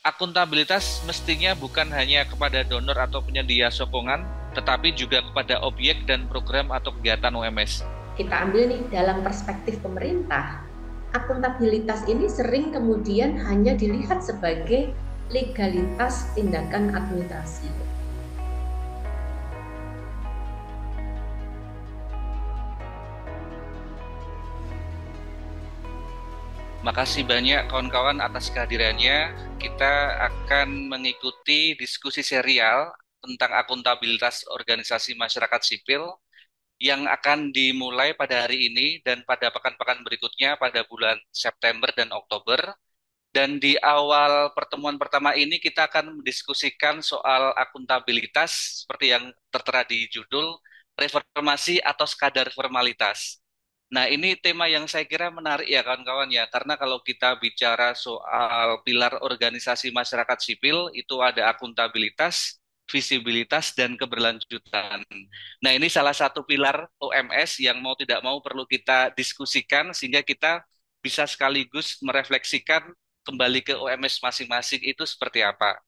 Akuntabilitas mestinya bukan hanya kepada donor atau penyedia sokongan, tetapi juga kepada objek dan program atau kegiatan UMS. Kita ambil nih dalam perspektif pemerintah, akuntabilitas ini sering kemudian hanya dilihat sebagai legalitas tindakan administrasi. Makasih banyak kawan-kawan atas kehadirannya. Kita akan mengikuti diskusi serial tentang akuntabilitas organisasi masyarakat sipil yang akan dimulai pada hari ini dan pada pekan-pekan berikutnya pada bulan September dan Oktober. Dan di awal pertemuan pertama ini kita akan mendiskusikan soal akuntabilitas seperti yang tertera di judul, reformasi atau sekadar formalitas. Nah, ini tema yang saya kira menarik ya kawan-kawan ya, karena kalau kita bicara soal pilar organisasi masyarakat sipil, itu ada akuntabilitas, visibilitas, dan keberlanjutan. Nah, ini salah satu pilar OMS yang mau tidak mau perlu kita diskusikan sehingga kita bisa sekaligus merefleksikan kembali ke OMS masing-masing itu seperti apa.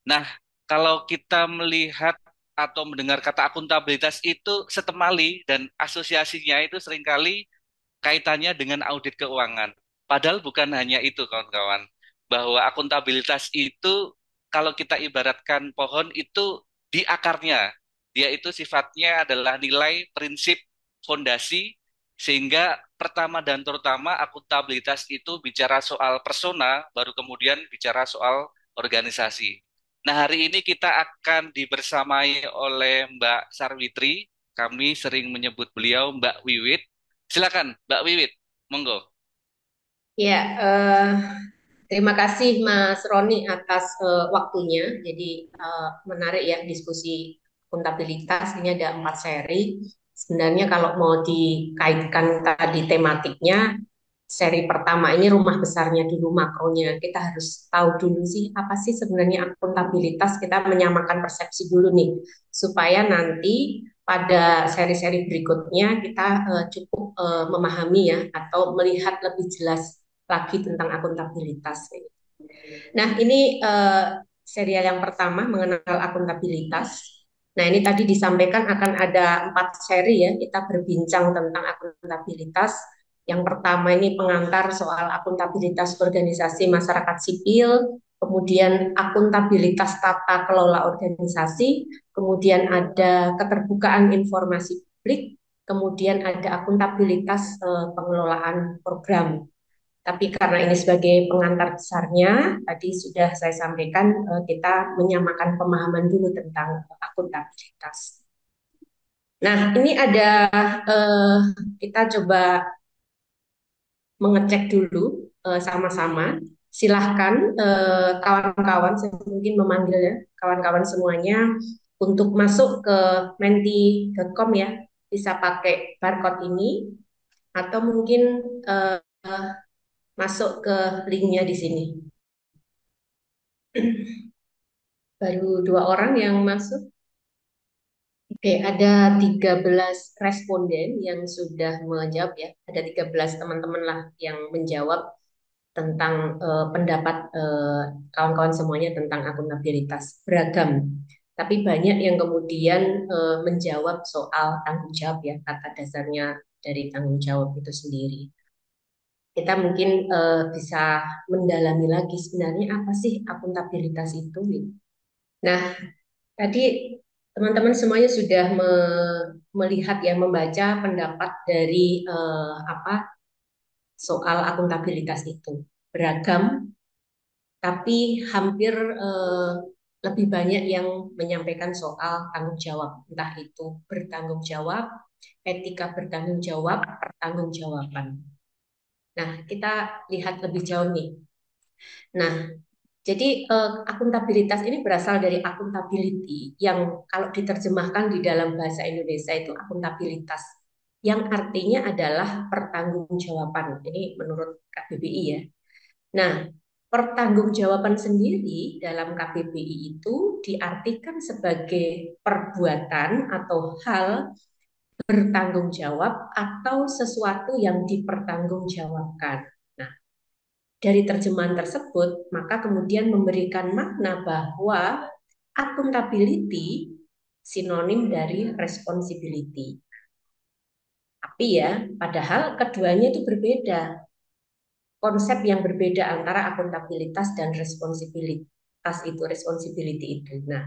Nah, kalau kita melihat atau mendengar kata akuntabilitas itu setemali dan asosiasinya itu seringkali kaitannya dengan audit keuangan. Padahal bukan hanya itu, kawan-kawan. Bahwa akuntabilitas itu, kalau kita ibaratkan pohon, itu di akarnya. Dia itu sifatnya adalah nilai, prinsip, fondasi, sehingga pertama dan terutama akuntabilitas itu bicara soal persona, baru kemudian bicara soal organisasi. Nah, hari ini kita akan dibersamai oleh Mbak Sarwitri. Kami sering menyebut beliau Mbak Wiwit. Silakan, Mbak Wiwit, monggo. Ya, terima kasih Mas Roni atas waktunya. Jadi menarik ya diskusi akuntabilitas. Ini ada 4 seri. Sebenarnya kalau mau dikaitkan tadi tematiknya, seri pertama ini rumah besarnya dulu makronya. Kita harus tahu dulu sih apa sih sebenarnya akuntabilitas. Kita menyamakan persepsi dulu nih, supaya nanti pada seri-seri berikutnya kita cukup memahami ya atau melihat lebih jelas lagi tentang akuntabilitas. Nah, ini serial yang pertama mengenal akuntabilitas. Nah, ini tadi disampaikan akan ada 4 seri ya, kita berbincang tentang akuntabilitas. Yang pertama ini pengantar soal akuntabilitas organisasi masyarakat sipil, kemudian akuntabilitas tata kelola organisasi, kemudian ada keterbukaan informasi publik, kemudian ada akuntabilitas pengelolaan program. Tapi karena ini sebagai pengantar besarnya, tadi sudah saya sampaikan kita menyamakan pemahaman dulu tentang akuntabilitas. Nah, ini ada eh, kita coba mengecek dulu sama-sama. Silahkan kawan-kawan, saya mungkin memanggil ya kawan-kawan semuanya untuk masuk ke menti.com ya, bisa pakai barcode ini atau mungkin eh, masuk ke linknya di sini. Baru 2 orang yang masuk. Oke, ada 13 responden yang sudah menjawab ya. Ada 13 teman-teman lah yang menjawab tentang pendapat kawan-kawan semuanya tentang akuntabilitas. Beragam. Tapi banyak yang kemudian menjawab soal tanggung jawab ya, kata dasarnya dari tanggung jawab itu sendiri. Kita mungkin bisa mendalami lagi sebenarnya apa sih akuntabilitas itu. Nah, tadi teman-teman semuanya sudah melihat ya, membaca pendapat dari apa soal akuntabilitas itu. Beragam, tapi hampir lebih banyak yang menyampaikan soal tanggung jawab, entah itu bertanggung jawab, etika bertanggung jawab, pertanggungjawaban. Nah, kita lihat lebih jauh nih. Nah, jadi akuntabilitas ini berasal dari accountability yang kalau diterjemahkan di dalam bahasa Indonesia itu akuntabilitas yang artinya adalah pertanggungjawaban. Ini menurut KBBI ya. Nah, pertanggungjawaban sendiri dalam KBBI itu diartikan sebagai perbuatan atau hal bertanggung jawab atau sesuatu yang dipertanggungjawabkan. Nah, Dari terjemahan tersebut, maka kemudian memberikan makna bahwa accountability sinonim dari responsibility. Tapi ya, padahal keduanya itu berbeda. Konsep yang berbeda antara akuntabilitas dan responsibilitas itu, responsibility itu. Nah,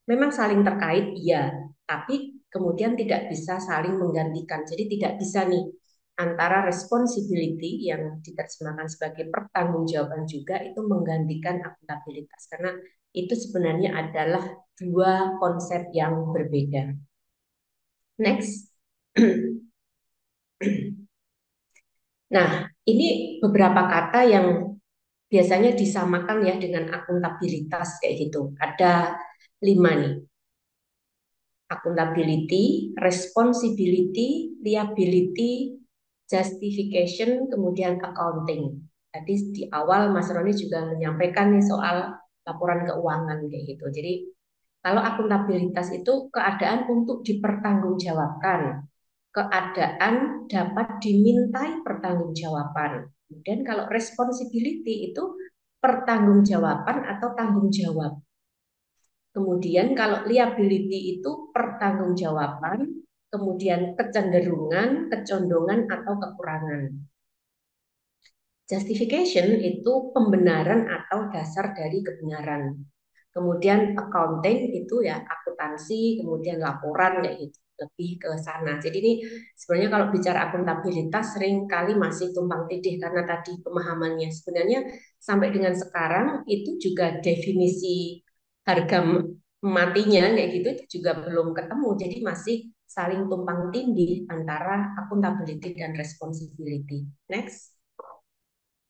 memang saling terkait, iya, tapi kemudian tidak bisa saling menggantikan. Jadi tidak bisa nih antara responsibility yang diterjemahkan sebagai pertanggungjawaban juga itu menggantikan akuntabilitas karena itu sebenarnya adalah dua konsep yang berbeda. Next. Nah, ini beberapa kata yang biasanya disamakan ya dengan akuntabilitas kayak gitu. Ada 5 nih. Accountability, responsibility, liability, justification, kemudian accounting. Tadi di awal Mas Roni juga menyampaikan nih soal laporan keuangan kayak gitu. Jadi kalau akuntabilitas itu keadaan untuk dipertanggungjawabkan, keadaan dapat dimintai pertanggungjawaban. Kemudian kalau responsibility itu pertanggungjawaban atau tanggung jawab. Kemudian kalau liability itu pertanggungjawaban, kemudian kecenderungan, kecondongan atau kekurangan. Justification itu pembenaran atau dasar dari kebenaran. Kemudian accounting itu ya akuntansi, kemudian laporan kayak gitu, lebih ke sana. Jadi ini sebenarnya kalau bicara akuntabilitas sering kali masih tumpang tindih karena tadi pemahamannya. Sebenarnya sampai dengan sekarang itu juga definisi harga matinya kayak gitu itu juga belum ketemu. Jadi masih saling tumpang tindih antara accountability dan responsibility. Next.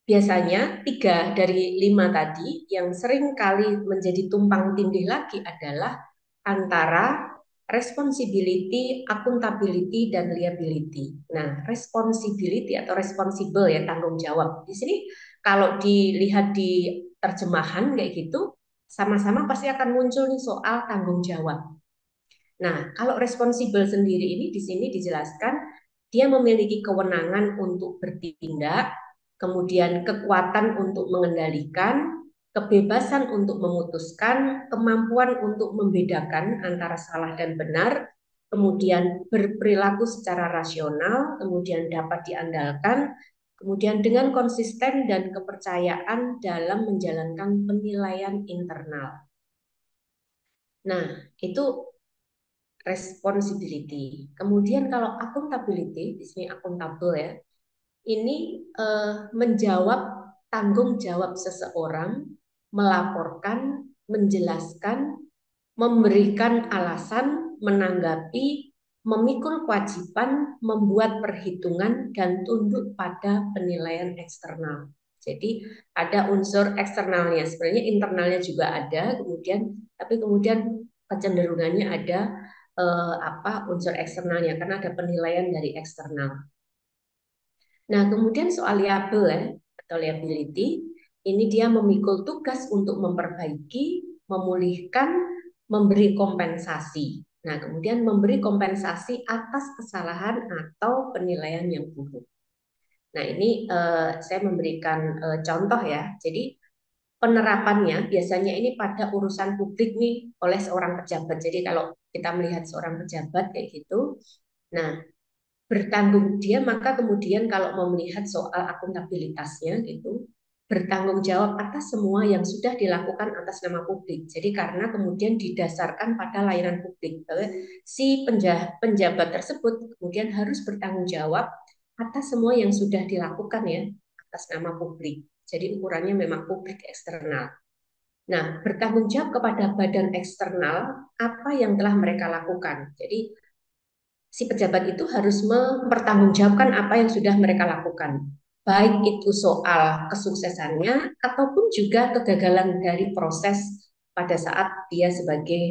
Biasanya 3 dari 5 tadi yang sering kali menjadi tumpang tindih lagi adalah antara responsibility, accountability, dan liability. Nah, responsibility atau responsible ya tanggung jawab. Di sini kalau dilihat di terjemahan kayak gitu, sama-sama pasti akan muncul nih soal tanggung jawab. Nah, kalau responsible sendiri ini di sini dijelaskan dia memiliki kewenangan untuk bertindak, kemudian kekuatan untuk mengendalikan, kebebasan untuk memutuskan, kemampuan untuk membedakan antara salah dan benar, kemudian berperilaku secara rasional, kemudian dapat diandalkan, kemudian dengan konsisten dan kepercayaan dalam menjalankan penilaian internal. Nah, itu responsibility. Kemudian kalau accountability, di sini akuntabel ya, ini menjawab tanggung jawab seseorang, melaporkan, menjelaskan, memberikan alasan, menanggapi, memikul kewajiban, membuat perhitungan, dan tunduk pada penilaian eksternal. Jadi ada unsur eksternalnya, sebenarnya internalnya juga ada, kemudian tapi kemudian kecenderungannya ada unsur eksternalnya karena ada penilaian dari eksternal. Nah, kemudian soal liable ya, atau liability, ini dia memikul tugas untuk memperbaiki, memulihkan, memberi kompensasi. Nah, kemudian memberi kompensasi atas kesalahan atau penilaian yang buruk. Nah, ini saya memberikan contoh ya. Jadi penerapannya biasanya ini pada urusan publik nih oleh seorang pejabat. Jadi kalau kita melihat seorang pejabat kayak gitu, nah bertanggung dia maka kemudian kalau mau melihat soal akuntabilitasnya itu bertanggung jawab atas semua yang sudah dilakukan atas nama publik. Jadi karena kemudian didasarkan pada layanan publik, si penjabat tersebut kemudian harus bertanggung jawab atas semua yang sudah dilakukan ya atas nama publik. Jadi ukurannya memang publik eksternal. Nah, bertanggung jawab kepada badan eksternal apa yang telah mereka lakukan. Jadi si pejabat itu harus mempertanggungjawabkan apa yang sudah mereka lakukan. Baik itu soal kesuksesannya ataupun juga kegagalan dari proses pada saat dia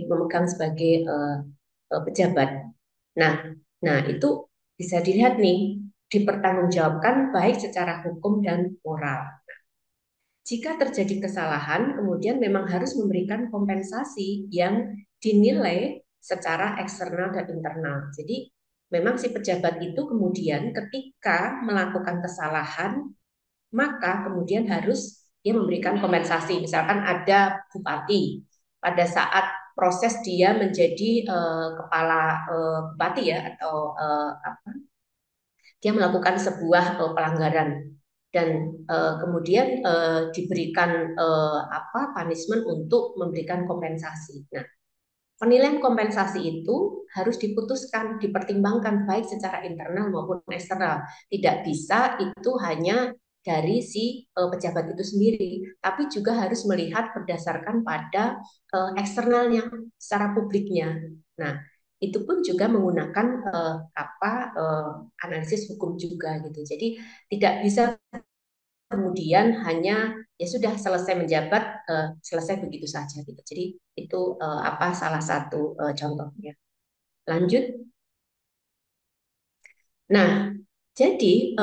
memegang sebagai pejabat. Nah, nah itu bisa dilihat nih dipertanggungjawabkan baik secara hukum dan moral. Jika terjadi kesalahan, kemudian memang harus memberikan kompensasi yang dinilai secara eksternal dan internal. Jadi memang si pejabat itu kemudian ketika melakukan kesalahan, maka kemudian harus dia memberikan kompensasi. Misalkan ada bupati pada saat proses dia menjadi kepala bupati ya atau dia melakukan sebuah pelanggaran dan kemudian diberikan punishment untuk memberikan kompensasi. Nah, penilaian kompensasi itu harus diputuskan, dipertimbangkan baik secara internal maupun eksternal. Tidak bisa itu hanya dari si pejabat itu sendiri, tapi juga harus melihat berdasarkan pada eksternalnya, secara publiknya. Nah, itu pun juga menggunakan analisis hukum juga gitu. Jadi tidak bisa kemudian hanya ya sudah selesai menjabat selesai begitu saja gitu. Jadi itu salah satu contohnya. Lanjut. Nah, jadi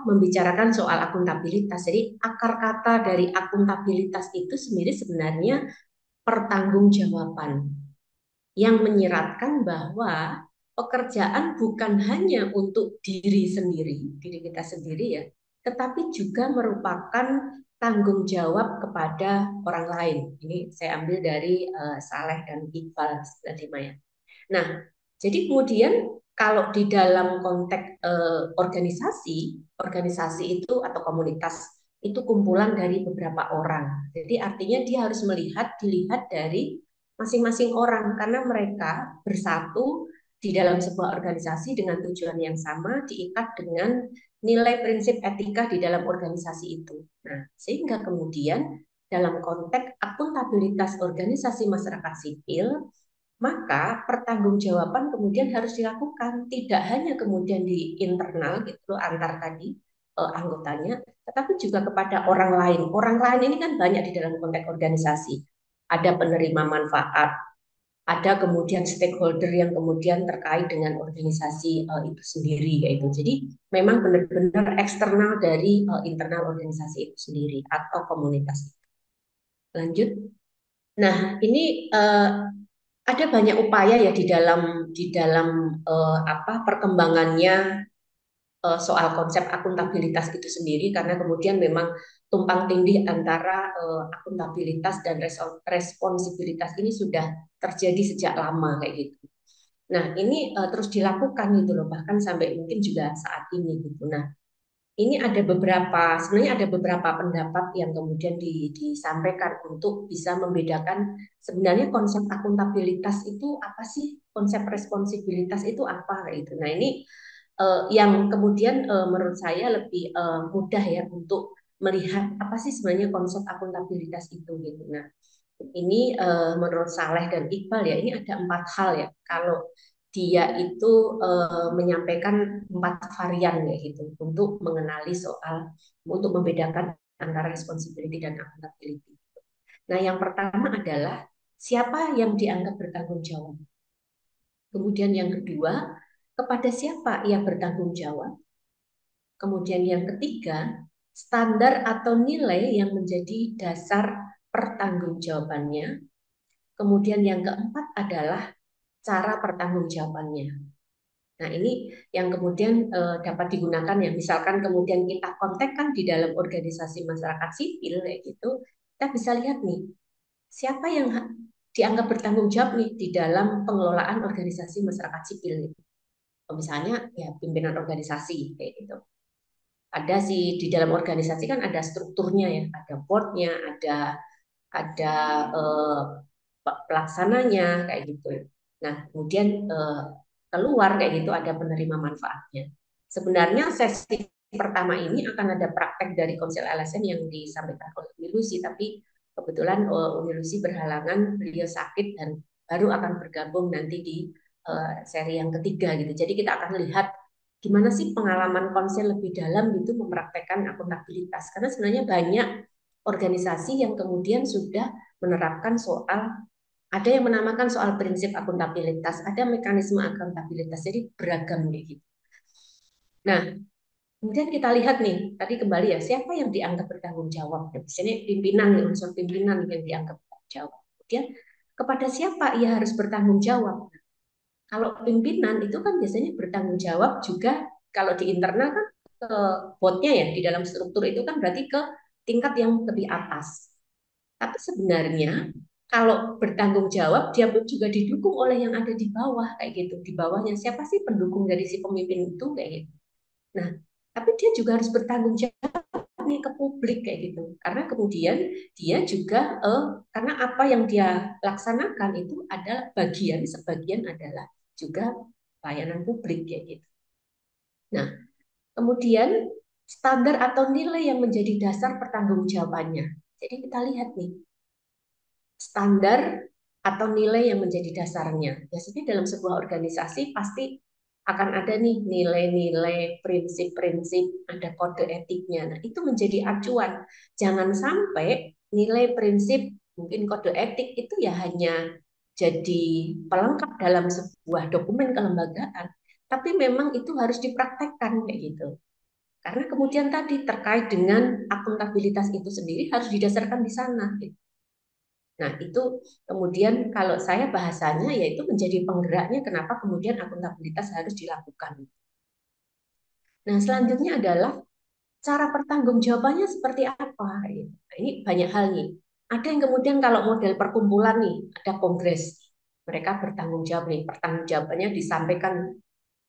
membicarakan soal akuntabilitas. Jadi akar kata dari akuntabilitas itu sendiri sebenarnya pertanggungjawaban yang menyiratkan bahwa pekerjaan bukan hanya untuk diri sendiri, diri kita sendiri ya, tetapi juga merupakan tanggung jawab kepada orang lain. Ini saya ambil dari Saleh dan Iqbal 95 ya. Nah, jadi kemudian kalau di dalam konteks organisasi itu atau komunitas itu kumpulan dari beberapa orang. Jadi artinya dia harus dilihat dari masing-masing orang karena mereka bersatu di dalam sebuah organisasi dengan tujuan yang sama, diikat dengan nilai prinsip etika di dalam organisasi itu. Nah, sehingga kemudian dalam konteks akuntabilitas organisasi masyarakat sipil, maka pertanggungjawaban kemudian harus dilakukan tidak hanya kemudian di internal gitu antar tadi anggotanya, tetapi juga kepada orang lain. Orang lain ini kan banyak di dalam konteks organisasi. Ada penerima manfaat, ada kemudian stakeholder yang kemudian terkait dengan organisasi itu sendiri yaitu. Jadi memang benar-benar eksternal dari internal organisasi itu sendiri atau komunitas. Lanjut. Nah, ini ada banyak upaya ya di dalam perkembangannya soal konsep akuntabilitas itu sendiri karena kemudian memang tumpang tindih antara akuntabilitas dan responsibilitas ini sudah terjadi sejak lama kayak gitu. Nah, ini terus dilakukan gitu loh bahkan sampai mungkin juga saat ini gitu. Nah, ini sebenarnya ada beberapa pendapat yang kemudian disampaikan untuk bisa membedakan sebenarnya konsep akuntabilitas itu apa sih, konsep responsibilitas itu apa gitu. Nah ini yang kemudian menurut saya lebih mudah ya untuk melihat apa sih sebenarnya konsep akuntabilitas itu gitu. Nah ini menurut Saleh dan Iqbal ya ini ada 4 hal ya. Kalau dia itu menyampaikan 4 varian ya gitu untuk mengenali untuk membedakan antara responsibility dan accountability. Nah, yang pertama adalah siapa yang dianggap bertanggung jawab. Kemudian yang kedua, kepada siapa ia bertanggung jawab. Kemudian yang ketiga, standar atau nilai yang menjadi dasar pertanggungjawabannya. Kemudian yang keempat adalah cara pertanggungjawabannya. Nah, ini yang kemudian dapat digunakan ya. Misalkan kemudian kita kontekkan di dalam organisasi masyarakat sipil kayak gitu, kita bisa lihat nih, siapa yang dianggap bertanggung jawab nih di dalam pengelolaan organisasi masyarakat sipil gitu. Misalnya ya pimpinan organisasi kayak gitu. Ada sih di dalam organisasi kan ada strukturnya ya, ada boardnya, ada eh, pelaksananya kayak gitu. Nah, kemudian keluar kayak gitu ada penerima manfaatnya. Sebenarnya sesi pertama ini akan ada praktek dari Konsel LSM yang disampaikan oleh Unilusi, tapi kebetulan Unilusi berhalangan, beliau sakit dan baru akan bergabung nanti di seri yang ketiga gitu. Jadi kita akan lihat gimana sih pengalaman Konsel lebih dalam gitu mempraktekkan akuntabilitas. Karena sebenarnya banyak organisasi yang kemudian sudah menerapkan ada yang menamakan soal prinsip akuntabilitas, ada mekanisme akuntabilitas, jadi beragam gitu. Nah, kemudian kita lihat nih, tadi kembali ya, siapa yang dianggap bertanggung jawab? Di sini pimpinan, unsur pimpinan yang dianggap bertanggung jawab. Kemudian kepada siapa ia harus bertanggung jawab? Kalau pimpinan itu kan biasanya bertanggung jawab juga kalau di internal kan ke botnya ya di dalam struktur itu kan berarti ke tingkat yang lebih atas. Tapi sebenarnya kalau bertanggung jawab dia pun juga didukung oleh yang ada di bawah kayak gitu. Di bawahnya siapa sih pendukung dari si pemimpin itu kayak gitu. Nah, tapi dia juga harus bertanggung jawab nih ke publik kayak gitu. Karena kemudian dia juga karena apa yang dia laksanakan itu ada bagian sebagian adalah juga pelayanan publik kayak gitu. Nah, kemudian standar atau nilai yang menjadi dasar pertanggungjawabannya. Jadi kita lihat nih, standar atau nilai yang menjadi dasarnya. Biasanya dalam sebuah organisasi pasti akan ada nih nilai-nilai, prinsip-prinsip, ada kode etiknya. Nah, itu menjadi acuan. Jangan sampai nilai, prinsip, mungkin kode etik itu ya hanya jadi pelengkap dalam sebuah dokumen kelembagaan, tapi memang itu harus dipraktekkan kayak gitu. Karena kemudian tadi terkait dengan akuntabilitas itu sendiri harus didasarkan di sana. Gitu. Nah, itu kemudian kalau saya bahasanya yaitu menjadi penggeraknya kenapa kemudian akuntabilitas harus dilakukan. Nah, selanjutnya adalah cara pertanggungjawabannya seperti apa. Gitu. Nah, ini banyak hal nih. Ada yang kemudian kalau model perkumpulan nih, ada kongres. Mereka bertanggung jawab nih, pertanggungjawabannya disampaikan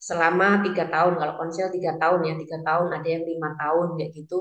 selama 3 tahun. Kalau konsel 3 tahun ya, 3 tahun, ada yang 5 tahun kayak gitu.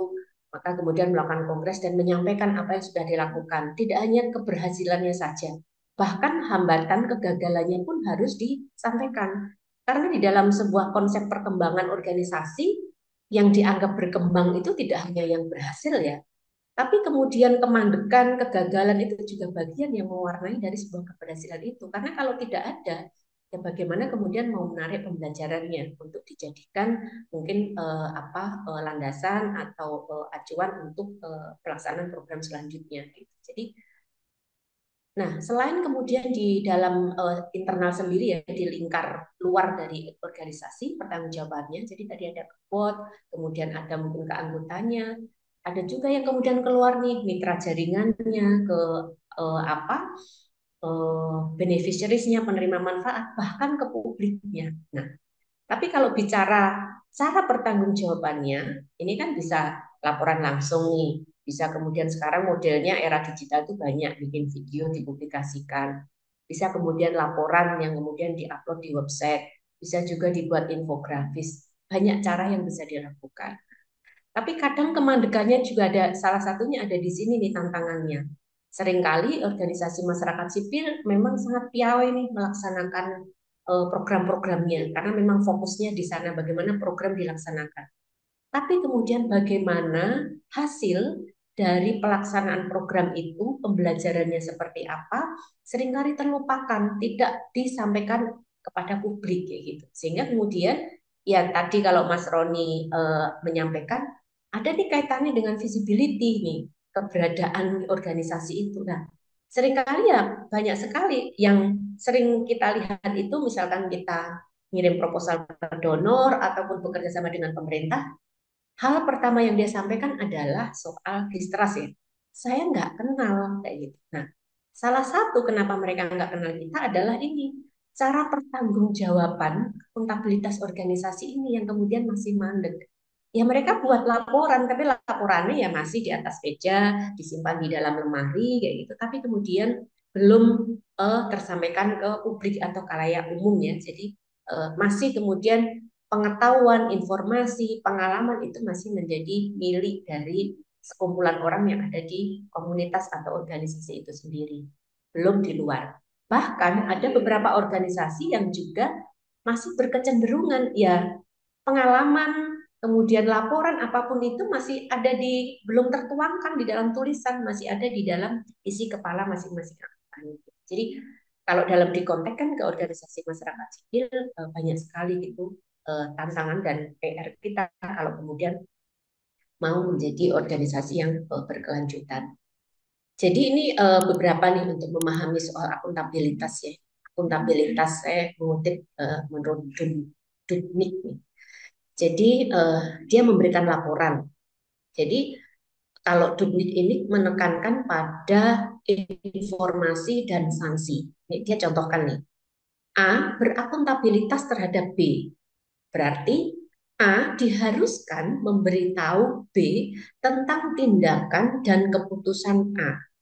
Maka kemudian melakukan kongres dan menyampaikan apa yang sudah dilakukan. Tidak hanya keberhasilannya saja, bahkan hambatan kegagalannya pun harus disampaikan. Karena di dalam sebuah konsep perkembangan organisasi yang dianggap berkembang itu tidak hanya yang berhasil ya, tapi kemudian kemandekan, kegagalan itu juga bagian yang mewarnai dari sebuah keberhasilan itu. Karena kalau tidak ada, ya bagaimana kemudian mau menarik pembelajarannya untuk dijadikan mungkin landasan atau acuan untuk pelaksanaan program selanjutnya. Gitu. Jadi, nah selain kemudian di dalam internal sendiri ya di lingkar luar dari organisasi pertanggungjawabannya, jadi tadi ada kebot, kemudian ada mungkin ke anggotanya, ada juga yang kemudian keluar nih mitra jaringannya ke apa beneficiariesnya penerima manfaat bahkan ke publiknya. Nah, tapi kalau bicara cara pertanggungjawabannya, ini kan bisa laporan langsung nih, bisa kemudian sekarang modelnya era digital itu banyak bikin video dipublikasikan, bisa kemudian laporan yang kemudian diupload di website, bisa juga dibuat infografis, banyak cara yang bisa dilakukan. Tapi kadang kemandekannya juga ada salah satunya ada di sini nih tantangannya. Seringkali organisasi masyarakat sipil memang sangat piawai nih melaksanakan program-programnya karena memang fokusnya di sana bagaimana program dilaksanakan. Tapi kemudian bagaimana hasil dari pelaksanaan program itu, pembelajarannya seperti apa, seringkali terlupakan, tidak disampaikan kepada publik kayak gitu. Sehingga kemudian ya tadi kalau Mas Roni menyampaikan ada nih kaitannya dengan visibility nih, keberadaan organisasi itu. Nah, seringkali ya banyak sekali yang sering kita lihat itu misalkan kita ngirim proposal ke donor ataupun bekerja sama dengan pemerintah, hal pertama yang dia sampaikan adalah soal distrust ya. Saya nggak kenal kayak gitu. Nah, salah satu kenapa mereka nggak kenal kita adalah ini cara pertanggungjawaban akuntabilitas organisasi ini yang kemudian masih mandek. Ya mereka buat laporan, tapi laporannya ya masih di atas meja, disimpan di dalam lemari kayak gitu. Tapi kemudian belum tersampaikan ke publik atau kalayak umum ya. Jadi masih kemudian pengetahuan, informasi, pengalaman itu masih menjadi milik dari sekumpulan orang yang ada di komunitas atau organisasi itu sendiri, belum di luar. Bahkan ada beberapa organisasi yang juga masih berkecenderungan ya pengalaman, kemudian laporan apapun itu masih ada di belum tertuangkan di dalam tulisan, masih ada di dalam isi kepala masing-masing anggota. Jadi kalau dalam dikontekskan ke organisasi masyarakat sipil banyak sekali itu tantangan dan PR kita kalau kemudian mau menjadi organisasi yang berkelanjutan. Jadi ini beberapa nih untuk memahami soal akuntabilitas ya. Akuntabilitas saya mengutip menurut Dudnik nih. Jadi dia memberikan laporan. Jadi kalau Dudnik ini menekankan pada informasi dan sanksi. Ini dia contohkan nih. A berakuntabilitas terhadap B. Berarti A diharuskan memberitahu B tentang tindakan dan keputusan A.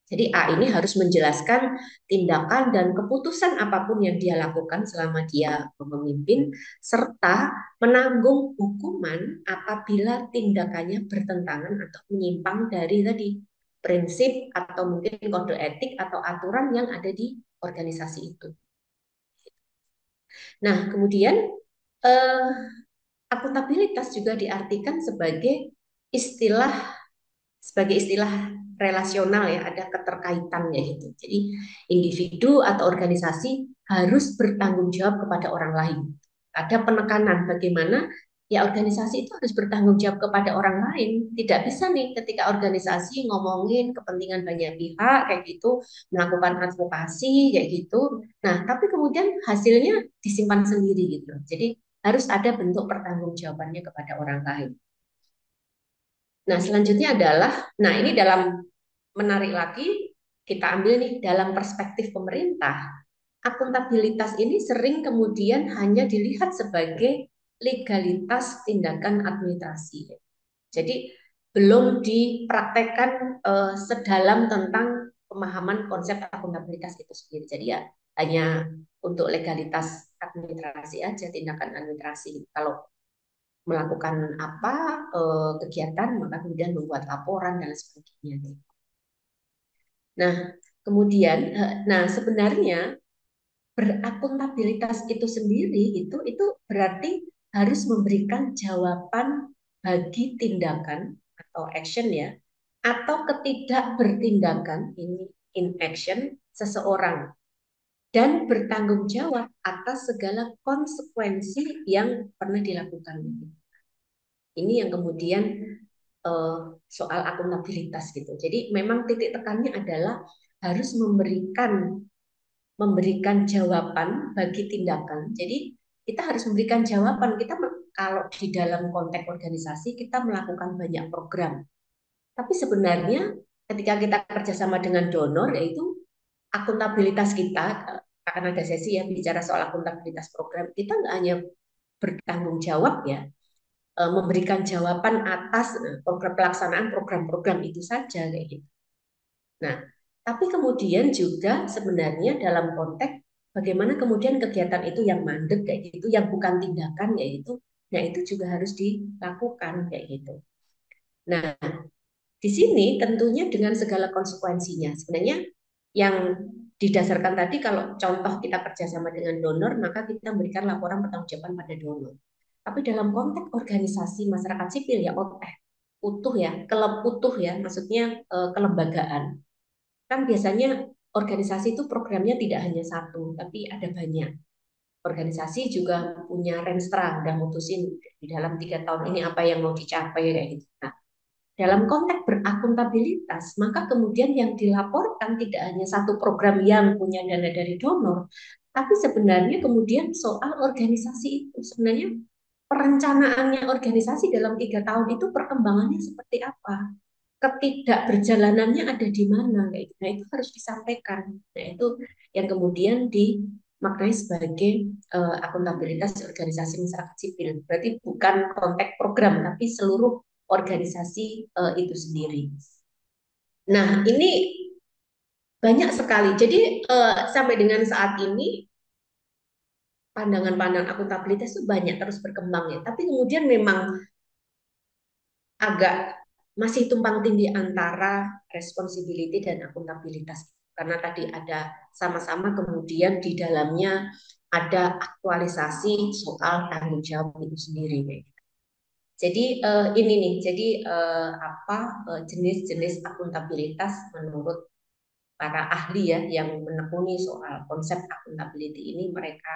Jadi A ini harus menjelaskan tindakan dan keputusan apapun yang dia lakukan selama dia memimpin, serta menanggung hukuman apabila tindakannya bertentangan atau menyimpang dari tadi prinsip atau mungkin kode etik atau aturan yang ada di organisasi itu. Nah, kemudian eh, akuntabilitas juga diartikan istilah sebagai istilah relasional ya, ada keterkaitannya gitu. Jadi individu atau organisasi harus bertanggung jawab kepada orang lain. Ada penekanan bagaimana ya organisasi itu harus bertanggung jawab kepada orang lain. Tidak bisa nih ketika organisasi ngomongin kepentingan banyak pihak kayak gitu, melakukan advokasi kayak gitu. Nah, tapi kemudian hasilnya disimpan sendiri gitu. Jadi harus ada bentuk pertanggungjawabannya kepada orang lain. Nah, selanjutnya adalah, nah ini dalam menarik lagi, kita ambil nih dalam perspektif pemerintah, akuntabilitas ini sering kemudian hanya dilihat sebagai legalitas tindakan administrasi. Jadi belum dipraktekkan sedalam tentang pemahaman konsep akuntabilitas itu sendiri. Jadi ya hanya untuk legalitas administrasi aja, tindakan administrasi. Kalau melakukan apa kegiatan maka kemudian membuat laporan dan sebagainya. Nah, kemudian nah sebenarnya berakuntabilitas itu sendiri itu berarti harus memberikan jawaban bagi tindakan atau action ya atau ketidakbertindakan ini inaction seseorang dan bertanggung jawab atas segala konsekuensi yang pernah dilakukan. Ini yang kemudian soal akuntabilitas gitu. Jadi memang titik tekannya adalah harus memberikan jawaban bagi tindakan. Jadi kita harus memberikan jawaban. Kalau di dalam konteks organisasi kita melakukan banyak program, tapi sebenarnya ketika kita kerjasama dengan donor yaitu akuntabilitas kita akan ada sesi ya bicara soal akuntabilitas program. Kita nggak hanya bertanggung jawab ya memberikan jawaban atas program pelaksanaan program-program itu saja kayak gitu. Nah, tapi kemudian juga sebenarnya dalam konteks bagaimana kemudian kegiatan itu yang mandek kayak gitu, yang bukan tindakan yaitu, nah itu juga harus dilakukan kayak gitu. Nah, di sini tentunya dengan segala konsekuensinya. Sebenarnya yang didasarkan tadi kalau contoh kita kerjasama dengan donor, maka kita memberikan laporan pertanggungjawaban pada donor. Tapi dalam konteks organisasi masyarakat sipil ya utuh ya, kelab utuh ya, maksudnya kelembagaan. Kan biasanya organisasi itu programnya tidak hanya satu, tapi ada banyak. Organisasi juga punya renstra dan mutusin di dalam 3 tahun ini apa yang mau dicapai kayak gitu. Nah, dalam konteks berakuntabilitas, maka kemudian yang dilaporkan tidak hanya satu program yang punya dana dari donor, tapi sebenarnya kemudian soal organisasi itu sebenarnya perencanaannya organisasi dalam 3 tahun itu perkembangannya seperti apa, ketidakberjalanannya ada di mana, kayak gitu. Nah itu harus disampaikan. Nah itu yang kemudian dimaknai sebagai akuntabilitas organisasi masyarakat sipil. Berarti bukan konteks program, tapi seluruh organisasi itu sendiri. Nah ini banyak sekali. Jadi sampai dengan saat ini pandangan-pandangan akuntabilitas itu banyak terus berkembang ya. Tapi kemudian memang agak masih tumpang tindih antara responsibility dan akuntabilitas karena tadi ada sama-sama kemudian di dalamnya ada aktualisasi soal tanggung jawab itu sendiri. Jadi ini nih, jadi apa jenis-jenis akuntabilitas menurut para ahli ya yang menekuni soal konsep akuntability ini mereka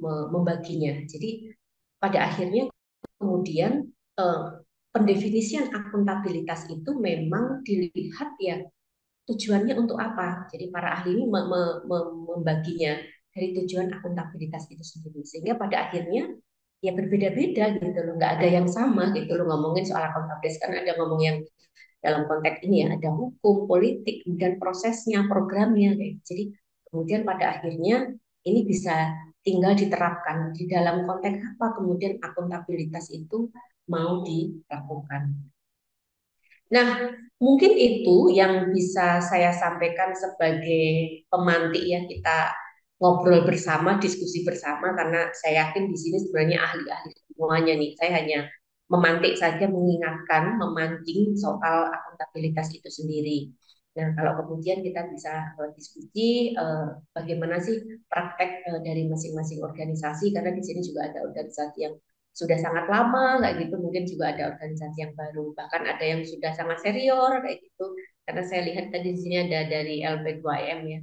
membaginya. Jadi pada akhirnya kemudian eh, pendefinisian akuntabilitas itu memang dilihat ya tujuannya untuk apa. Jadi para ahli ini membaginya dari tujuan akuntabilitas itu sendiri. Sehingga pada akhirnya ya berbeda-beda gitu loh, nggak ada yang sama gitu loh ngomongin soal akuntabilitas kan ada ngomong yang dalam konteks ini ya ada hukum, politik, kemudian prosesnya, programnya kayak gitu. Jadi kemudian pada akhirnya ini bisa tinggal diterapkan di dalam konteks apa kemudian akuntabilitas itu mau dilakukan. Nah, mungkin itu yang bisa saya sampaikan sebagai pemantik ya, kita ngobrol bersama, diskusi bersama, karena saya yakin di sini sebenarnya ahli-ahli semuanya nih. Saya hanya memantik saja, mengingatkan, memancing soal akuntabilitas itu sendiri. Nah, kalau kemudian kita bisa diskusi bagaimana sih praktek dari masing-masing organisasi, karena di sini juga ada organisasi yang sudah sangat lama kayak gitu, mungkin juga ada organisasi yang baru, bahkan ada yang sudah sangat senior kayak gitu, karena saya lihat tadi di sini ada dari LP2M ya,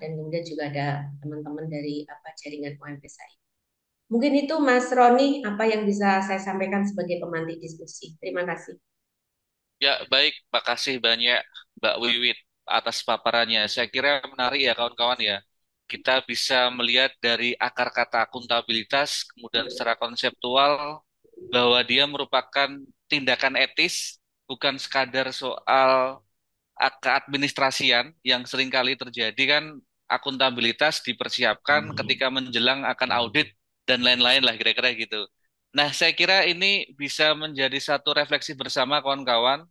dan kemudian juga ada teman-teman dari jaringan UMPSI. Mungkin itu Mas Roni apa yang bisa saya sampaikan sebagai pemantik diskusi. Terima kasih. Ya, baik. Makasih banyak Mbak Wiwit atas paparannya. Saya kira menarik ya kawan-kawan ya. Kita bisa melihat dari akar kata akuntabilitas, kemudian secara konseptual, bahwa dia merupakan tindakan etis, bukan sekadar soal keadministrasian yang seringkali terjadi kan akuntabilitas dipersiapkan ketika menjelang akan audit dan lain-lain lah kira-kira gitu. Nah, saya kira ini bisa menjadi satu refleksi bersama kawan-kawan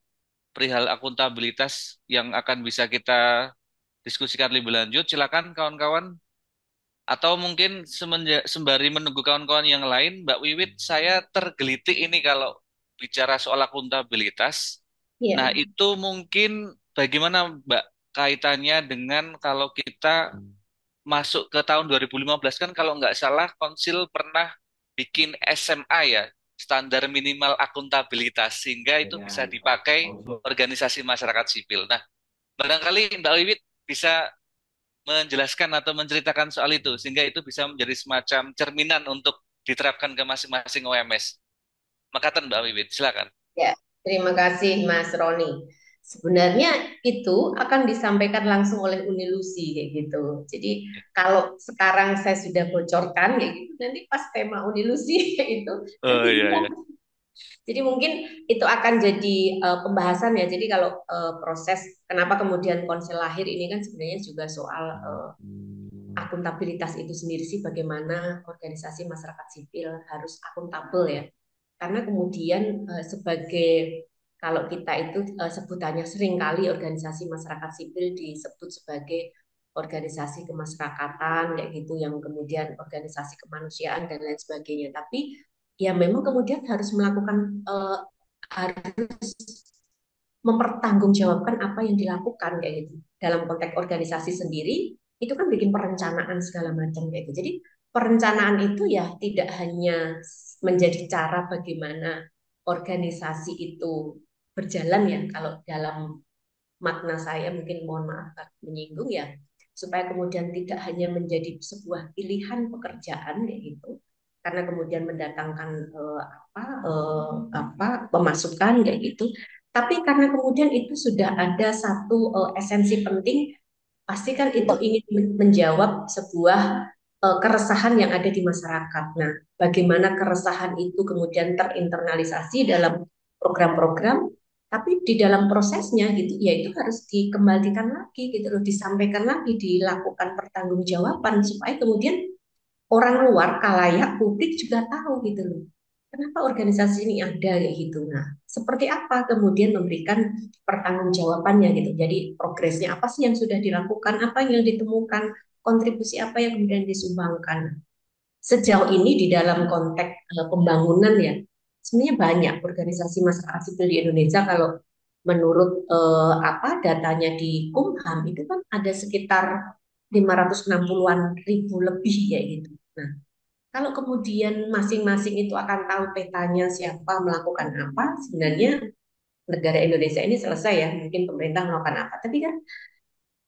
perihal akuntabilitas yang akan bisa kita diskusikan lebih lanjut. Silakan kawan-kawan. Atau mungkin sembari menunggu kawan-kawan yang lain, Mbak Wiwit, saya tergelitik ini kalau bicara soal akuntabilitas. Nah, Ya, itu mungkin bagaimana Mbak kaitannya dengan kalau kita masuk ke tahun 2015 kan kalau nggak salah Konsil pernah bikin SMA ya, standar minimal akuntabilitas, sehingga itu bisa dipakai organisasi masyarakat sipil. Nah, barangkali Mbak Wiwit bisa menjelaskan atau menceritakan soal itu, sehingga itu bisa menjadi semacam cerminan untuk diterapkan ke masing-masing OMS. Makatan Mbak Wiwit, silakan. ya, terima kasih Mas Roni. Sebenarnya itu akan disampaikan langsung oleh Unilusi kayak gitu. Jadi kalau sekarang saya sudah bocorkan kayak gitu, nanti pas tema Unilusi kayak itu Oh nanti iya bisa. iya. Jadi mungkin itu akan jadi pembahasan ya. Jadi kalau proses kenapa kemudian konsel lahir ini kan sebenarnya juga soal akuntabilitas itu sendiri sih, bagaimana organisasi masyarakat sipil harus akuntabel ya. Karena kemudian sebagai kalau kita itu sebutannya seringkali organisasi masyarakat sipil disebut sebagai organisasi kemasyarakatan kayak gitu, yang kemudian organisasi kemanusiaan dan lain sebagainya. Tapi ya memang kemudian harus melakukan harus mempertanggungjawabkan apa yang dilakukan kayak gitu. Dalam konteks organisasi sendiri itu kan bikin perencanaan segala macam kayak gitu. Jadi perencanaan itu ya tidak hanya menjadi cara bagaimana organisasi itu berjalan ya, kalau dalam makna saya mungkin mohon maaf menyinggung ya, supaya kemudian tidak hanya menjadi sebuah pilihan pekerjaan kayak gitu, karena kemudian mendatangkan pemasukan kayak gitu, tapi karena kemudian itu sudah ada satu esensi penting, pastikan itu ingin menjawab sebuah keresahan yang ada di masyarakat. Nah, bagaimana keresahan itu kemudian terinternalisasi dalam program-program, tapi di dalam prosesnya gitu, ya itu harus dikembalikan lagi gitu loh, disampaikan lagi, dilakukan pertanggungjawaban supaya kemudian orang luar, kalayak publik juga tahu gitu loh. Kenapa organisasi ini ada kayak gitu. Nah, seperti apa kemudian memberikan pertanggungjawabannya gitu. Jadi progresnya apa sih yang sudah dilakukan, apa yang ditemukan, kontribusi apa yang kemudian disumbangkan. Sejauh ini di dalam konteks pembangunan ya, sebenarnya banyak organisasi masyarakat sipil di Indonesia. Kalau menurut datanya di Kumham itu kan ada sekitar 560-an ribu lebih ya gitu. Nah, kalau kemudian masing-masing itu akan tahu petanya siapa melakukan apa, sebenarnya negara Indonesia ini selesai ya. Mungkin pemerintah melakukan apa, tapi kan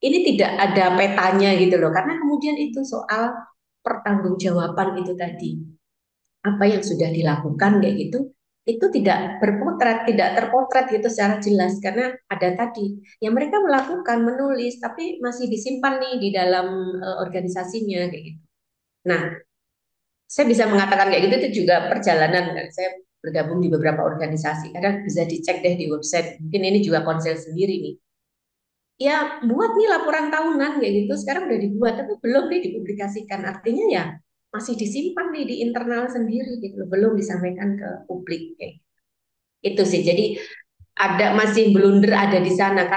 ini tidak ada petanya gitu loh. Karena kemudian itu soal pertanggungjawaban itu tadi, apa yang sudah dilakukan kayak gitu, itu tidak berpotret, tidak terpotret gitu secara jelas, karena ada tadi yang mereka melakukan menulis tapi masih disimpan nih di dalam organisasinya kayak gitu. Nah, saya bisa mengatakan kayak gitu itu juga perjalanan kan. Saya bergabung di beberapa organisasi. Kadang bisa dicek deh di website. Mungkin ini juga konsel sendiri nih. ya buat nih laporan tahunan kayak gitu. Sekarang udah dibuat tapi belum nih dipublikasikan. Artinya ya masih disimpan nih di internal sendiri gitu, belum disampaikan ke publik kayak itu sih. Jadi ada masih blunder ada di sana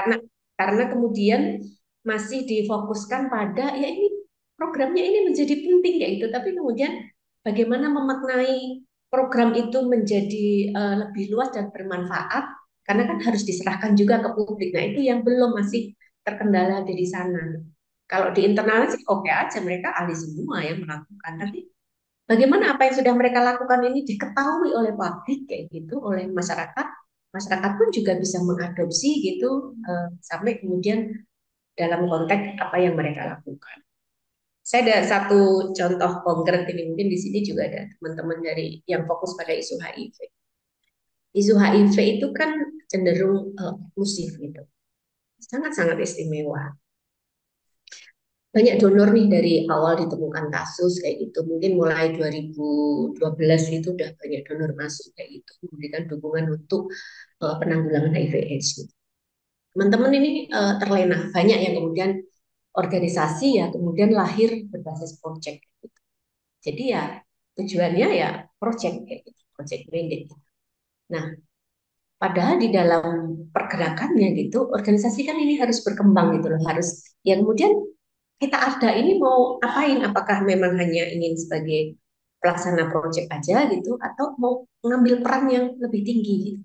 karena kemudian masih difokuskan pada ya ini programnya ini menjadi penting kayak gitu, tapi kemudian bagaimana memaknai program itu menjadi lebih luas dan bermanfaat, karena kan harus diserahkan juga ke publik. Nah itu yang belum masih terkendala di sana. Kalau di internal sih oke aja, mereka ahli semua yang melakukan, tapi bagaimana apa yang sudah mereka lakukan ini diketahui oleh publik kayak gitu, oleh masyarakat. Masyarakat pun juga bisa mengadopsi gitu, sampai kemudian dalam konteks apa yang mereka lakukan. Saya ada satu contoh konkret ini, mungkin di sini juga ada teman-teman dari yang fokus pada isu HIV. Isu HIV itu kan cenderung eksklusif gitu, sangat-sangat istimewa. Banyak donor nih dari awal ditemukan kasus kayak gitu. Mungkin mulai 2012 itu udah banyak donor masuk kayak gitu, memberikan dukungan untuk penanggulangan HIV/AIDS. Gitu. Teman-teman ini terlena, banyak yang kemudian organisasi ya kemudian lahir berbasis project. Gitu. Jadi ya tujuannya ya project kayak gitu, project minded. Gitu. Nah, padahal di dalam pergerakannya gitu, organisasi kan ini harus berkembang gitu loh, harus ya kemudian kita ada ini mau apain? Apakah memang hanya ingin sebagai pelaksana proyek aja gitu, atau mau mengambil peran yang lebih tinggi gitu?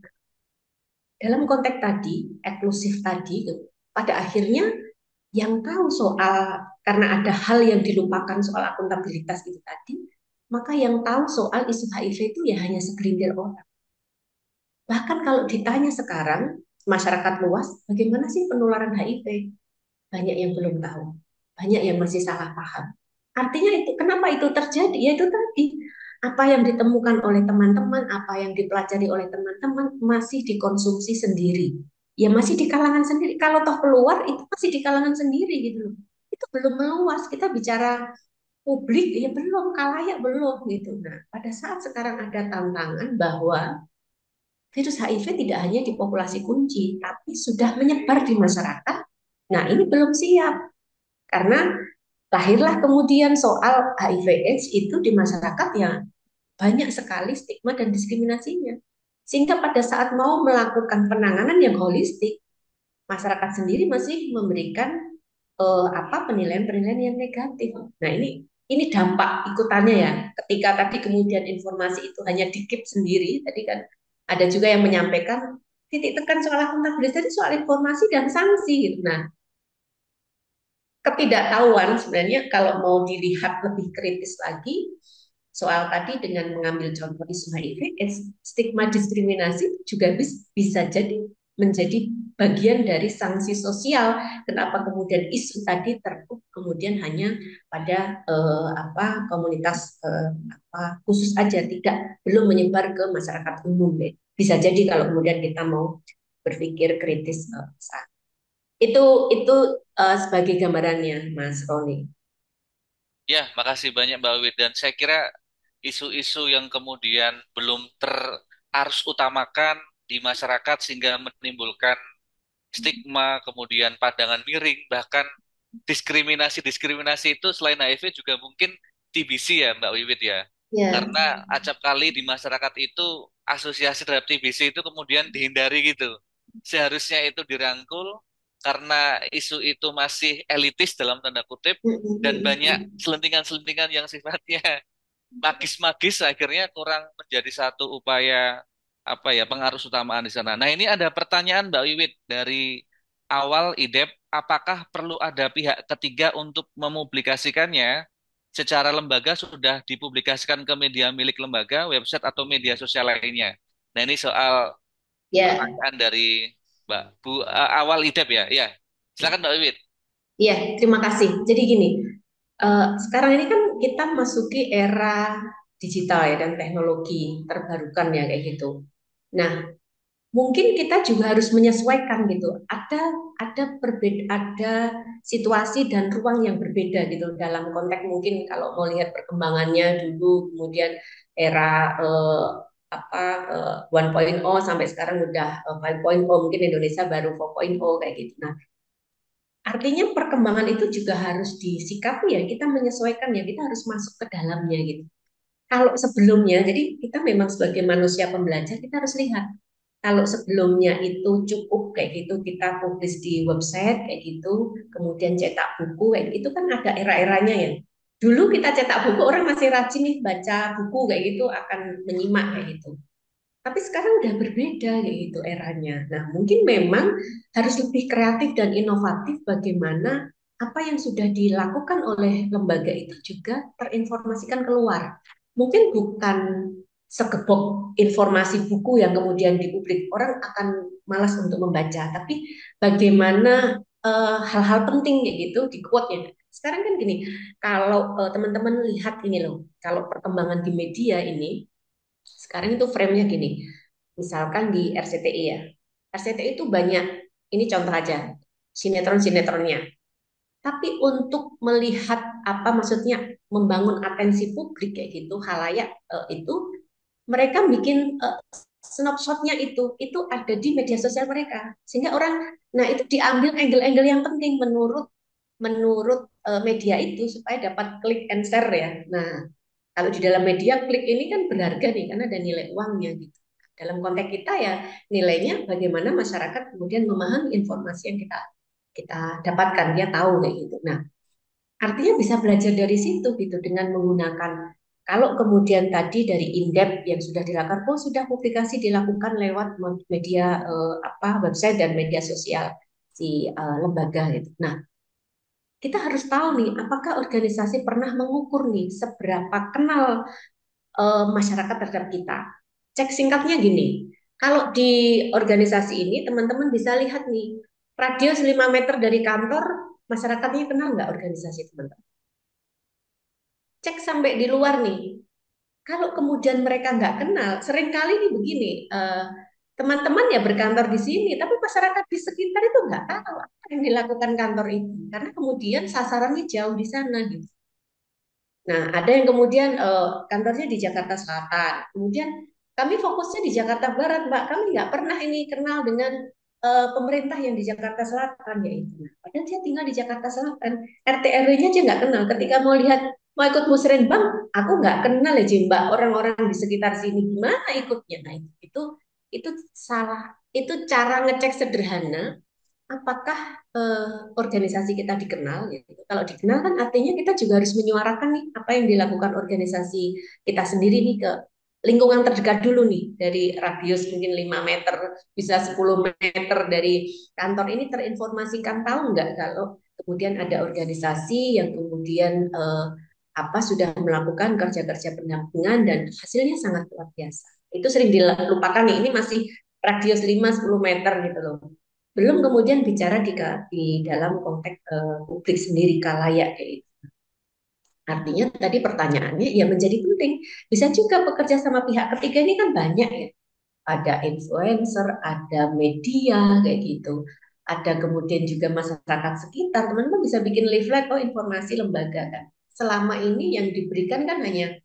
Dalam konteks tadi, eksklusif tadi, gitu, pada akhirnya yang tahu soal karena ada hal yang dilupakan soal akuntabilitas itu tadi, maka yang tahu soal isu HIV itu ya hanya segelintir orang. Bahkan kalau ditanya sekarang masyarakat luas, bagaimana sih penularan HIV? Banyak yang belum tahu, banyak yang masih salah paham. Artinya itu kenapa itu terjadi? Ya itu tadi apa yang ditemukan oleh teman-teman, apa yang dipelajari oleh teman-teman masih dikonsumsi sendiri. Ya masih di kalangan sendiri. Kalau toh keluar itu masih di kalangan sendiri gitu loh. Itu belum meluas. Kita bicara publik ya belum, kalayak belum gitu. Nah, pada saat sekarang ada tantangan bahwa virus HIV tidak hanya di populasi kunci, tapi sudah menyebar di masyarakat. Nah, ini belum siap karena lahirlah kemudian soal HIV/AIDS itu di masyarakat ya banyak sekali stigma dan diskriminasinya. Sehingga pada saat mau melakukan penanganan yang holistik, masyarakat sendiri masih memberikan penilaian-penilaian yang negatif. Nah, ini dampak ikutannya ya. Ketika tadi kemudian informasi itu hanya dikip sendiri, tadi kan ada juga yang menyampaikan titik tekan soal akuntabilitas itu soal informasi dan sanksi gitu. Nah, ketidaktahuan sebenarnya kalau mau dilihat lebih kritis lagi soal tadi dengan mengambil contoh isu HIV, stigma diskriminasi juga bisa jadi menjadi bagian dari sanksi sosial. Kenapa kemudian isu tadi tertutup kemudian hanya pada komunitas khusus aja, tidak belum menyebar ke masyarakat umum deh. Bisa jadi kalau kemudian kita mau berpikir kritis itu sebagai gambarannya, Mas Roni. Ya, makasih banyak Mbak Wid. Dan saya kira isu-isu yang kemudian belum terarus utamakan di masyarakat sehingga menimbulkan stigma, kemudian pandangan miring, bahkan diskriminasi-diskriminasi itu selain HIV juga mungkin TBC ya Mbak Wiwit ya. Ya, Karena acap kali di masyarakat itu asosiasi terhadap TBC itu kemudian dihindari gitu. Seharusnya itu dirangkul karena isu itu masih elitis dalam tanda kutip dan banyak selentingan-selentingan yang sifatnya magis-magis akhirnya kurang menjadi satu upaya apa ya pengaruh utamaan di sana. Nah, ini ada pertanyaan Mbak Wiwit dari awal IDEP, apakah perlu ada pihak ketiga untuk mempublikasikannya? Secara lembaga sudah dipublikasikan ke media milik lembaga, website atau media sosial lainnya. Nah, ini soal ya, pertanyaan dari Mbak Bu awal IDEP ya. Ya. Silakan Mbak Wiwit. ya. Terima kasih. Jadi gini, sekarang ini kan kita masuki era digital ya dan teknologi terbarukan ya kayak gitu. Nah, mungkin kita juga harus menyesuaikan gitu. Ada situasi dan ruang yang berbeda gitu dalam konteks mungkin kalau mau lihat perkembangannya dulu, kemudian era 1.0 sampai sekarang udah 5.0, mungkin Indonesia baru 4.0 kayak gitu. Nah, Artinya perkembangan itu juga harus disikapi ya, kita menyesuaikan ya, kita harus masuk ke dalamnya gitu. Kalau sebelumnya, jadi kita memang sebagai manusia pembelajar, kita harus lihat. Kalau sebelumnya itu cukup kayak gitu, kita publish di website kayak gitu, kemudian cetak buku kayak gitu kan ada era-eranya ya. Dulu kita cetak buku, orang masih rajin nih baca buku kayak gitu, akan menyimak kayak gitu. Tapi sekarang udah berbeda kayak gitu eranya. Nah, mungkin memang harus lebih kreatif dan inovatif bagaimana apa yang sudah dilakukan oleh lembaga itu juga terinformasikan keluar. Mungkin bukan segebok informasi buku yang kemudian dipublik, orang akan malas untuk membaca, tapi bagaimana hal-hal penting kayak gitu di quote ya. Sekarang kan gini, kalau teman-teman lihat ini loh, kalau perkembangan di media ini sekarang itu frame-nya gini. Misalkan di RCTI ya. RCTI itu banyak, ini contoh aja, sinetron-sinetronnya. Tapi untuk melihat apa maksudnya membangun atensi publik kayak gitu, halayak itu mereka bikin snapshotnya itu ada di media sosial mereka. Sehingga orang, nah itu diambil angle-angle yang penting menurut menurut media itu supaya dapat klik and share ya. Nah, kalau di dalam media klik ini kan berharga nih karena ada nilai uangnya gitu. Dalam konteks kita ya nilainya bagaimana masyarakat kemudian memahami informasi yang kita kita dapatkan, dia tahu kayak gitu. Nah, artinya bisa belajar dari situ gitu dengan menggunakan kalau kemudian tadi dari indep yang sudah dilakukan, oh sudah publikasi dilakukan lewat media apa website dan media sosial si lembaga gitu. Nah, kita harus tahu nih apakah organisasi pernah mengukur nih seberapa kenal masyarakat terhadap kita. Cek singkatnya gini, kalau di organisasi ini teman-teman bisa lihat nih, radius 5 meter dari kantor, masyarakatnya kenal nggak organisasi teman-teman? Cek sampai di luar nih, kalau kemudian mereka nggak kenal, seringkali nih begini, teman-teman ya berkantor di sini, tapi masyarakat di sekitar itu nggak tahu apa yang dilakukan kantor itu, karena kemudian sasarannya jauh di sana gitu. Nah, ada yang kemudian kantornya di Jakarta Selatan. Kemudian kami fokusnya di Jakarta Barat, Mbak. Kami nggak pernah ini kenal dengan pemerintah yang di Jakarta Selatan ya itu. Nah, padahal dia tinggal di Jakarta Selatan. RT RW-nya aja nggak kenal. Ketika mau lihat mau ikut musrenbang, aku nggak kenal ya Mbak orang-orang di sekitar sini. Gimana ikutnya? Nah, itu salah. Itu cara ngecek sederhana apakah organisasi kita dikenal gitu. Kalau dikenal kan artinya kita juga harus menyuarakan nih apa yang dilakukan organisasi kita sendiri nih ke lingkungan terdekat dulu nih dari radius mungkin 5 meter bisa 10 meter dari kantor ini terinformasikan tahu nggak kalau kemudian ada organisasi yang kemudian apa sudah melakukan kerja-kerja pendampingan dan hasilnya sangat luar biasa. Itu sering dilupakan nih, ini masih radius 5-10 meter gitu loh. Belum kemudian bicara di dalam konteks publik sendiri kalayak kayak gitu. Artinya tadi pertanyaannya ya menjadi penting. Bisa juga bekerja sama pihak ketiga ini kan banyak ya. Ada influencer, ada media kayak gitu. Ada kemudian juga masyarakat sekitar. Teman-teman bisa bikin leaflet oh informasi lembaga kan. Selama ini yang diberikan kan hanya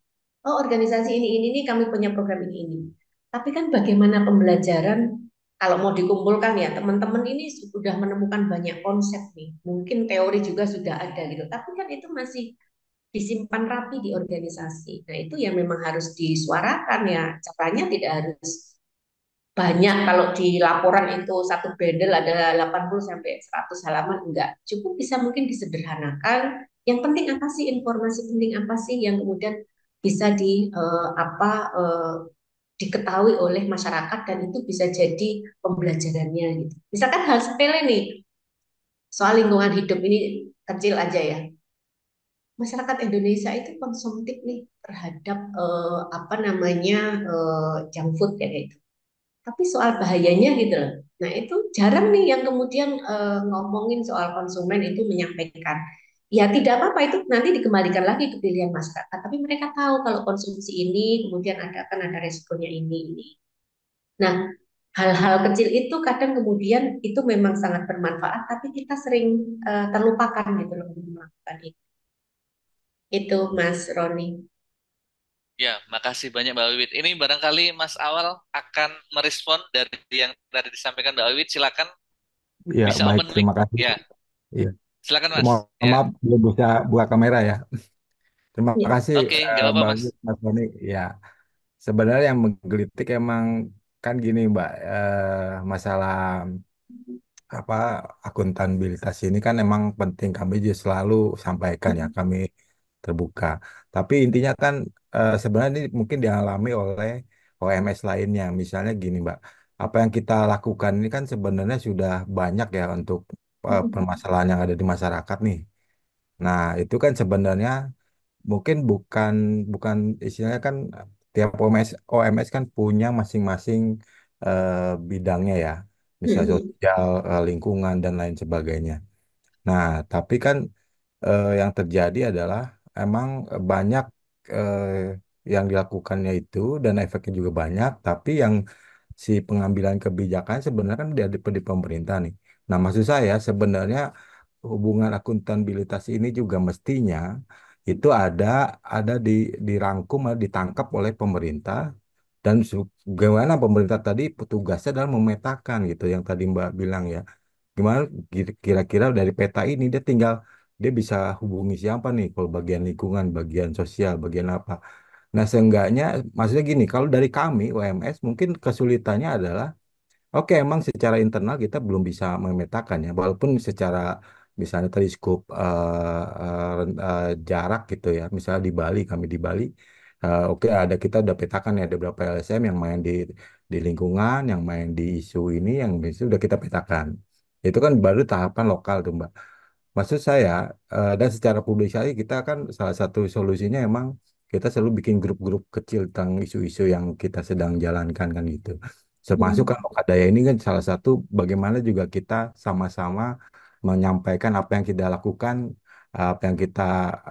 oh organisasi ini kami punya program ini. Tapi kan bagaimana pembelajaran kalau mau dikumpulkan ya teman-teman ini sudah menemukan banyak konsep nih. Mungkin teori juga sudah ada gitu. Tapi kan itu masih disimpan rapi di organisasi. Nah, itu yang memang harus disuarakan ya. Caranya tidak harus banyak kalau di laporan itu satu bundle ada 80 sampai 100 halaman enggak. Cukup bisa mungkin disederhanakan. Yang penting apa sih informasi penting apa sih yang kemudian bisa apa diketahui oleh masyarakat dan itu bisa jadi pembelajarannya gitu. Misalkan hal sepele nih soal lingkungan hidup ini kecil aja ya. Masyarakat Indonesia itu konsumtif nih terhadap apa namanya junk food ya kayak gitu. Tapi soal bahayanya gitu loh. Nah itu jarang nih yang kemudian ngomongin soal konsumen itu menyampaikan. Ya tidak apa-apa itu nanti dikembalikan lagi ke pilihan masyarakat. Tapi mereka tahu kalau konsumsi ini kemudian ada kan ada resikonya ini. Nah hal-hal kecil itu kadang kemudian itu memang sangat bermanfaat. Tapi kita sering terlupakan gitu loh untuk melakukan itu. Itu Mas Roni. Ya, makasih banyak Mbak Wiwit. Ini barangkali Mas Awal akan merespon dari yang tadi disampaikan Mbak Wiwit. Silakan, Ya, bisa baik. open mic. Terima kasih. Ya, Iya. Silakan Mas. Mohon Ya. maaf belum bisa buka kamera ya. Terima Ya. kasih Oke, nggak apa-apa Mbak Mas. Uju, Mas Boni. Ya, sebenarnya yang menggelitik emang kan gini Mbak, masalah apa akuntabilitas ini kan emang penting kami juga selalu sampaikan ya, kami terbuka. Tapi intinya kan sebenarnya ini mungkin dialami oleh OMS lainnya. Misalnya gini Mbak, apa yang kita lakukan ini kan sebenarnya sudah banyak ya untuk permasalahan yang ada di masyarakat nih. Nah, itu kan sebenarnya mungkin bukan bukan istilahnya kan tiap OMS kan punya masing-masing eh, bidangnya ya, misal Hmm. sosial, lingkungan dan lain sebagainya. Nah, tapi kan yang terjadi adalah emang banyak eh, yang dilakukannya itu dan efeknya juga banyak, tapi yang si pengambilan kebijakan sebenarnya kan di pemerintah nih. Nah, maksud saya sebenarnya hubungan akuntabilitas ini juga mestinya itu ada dirangkum, ditangkap oleh pemerintah dan gimana pemerintah tadi petugasnya adalah memetakan gitu yang tadi Mbak bilang ya. Gimana kira-kira dari peta ini dia bisa hubungi siapa nih kalau bagian lingkungan, bagian sosial, bagian apa. Nah, seenggaknya maksudnya gini, kalau dari kami UMS mungkin kesulitannya adalah oke, emang secara internal kita belum bisa memetakan ya, walaupun secara misalnya teleskop jarak gitu ya, misalnya di Bali, kami di Bali, oke ada kita udah petakan ya ada berapa LSM yang main di lingkungan, yang main di isu ini, yang itu udah kita petakan. Itu kan baru tahapan lokal tuh Mbak. Maksud saya, dan secara publikasi kita kan salah satu solusinya emang kita selalu bikin grup-grup kecil tentang isu-isu yang kita sedang jalankan kan gitu. Termasuk kan Hmm. Lokadaya ini kan salah satu bagaimana juga kita sama-sama menyampaikan apa yang kita lakukan, apa yang kita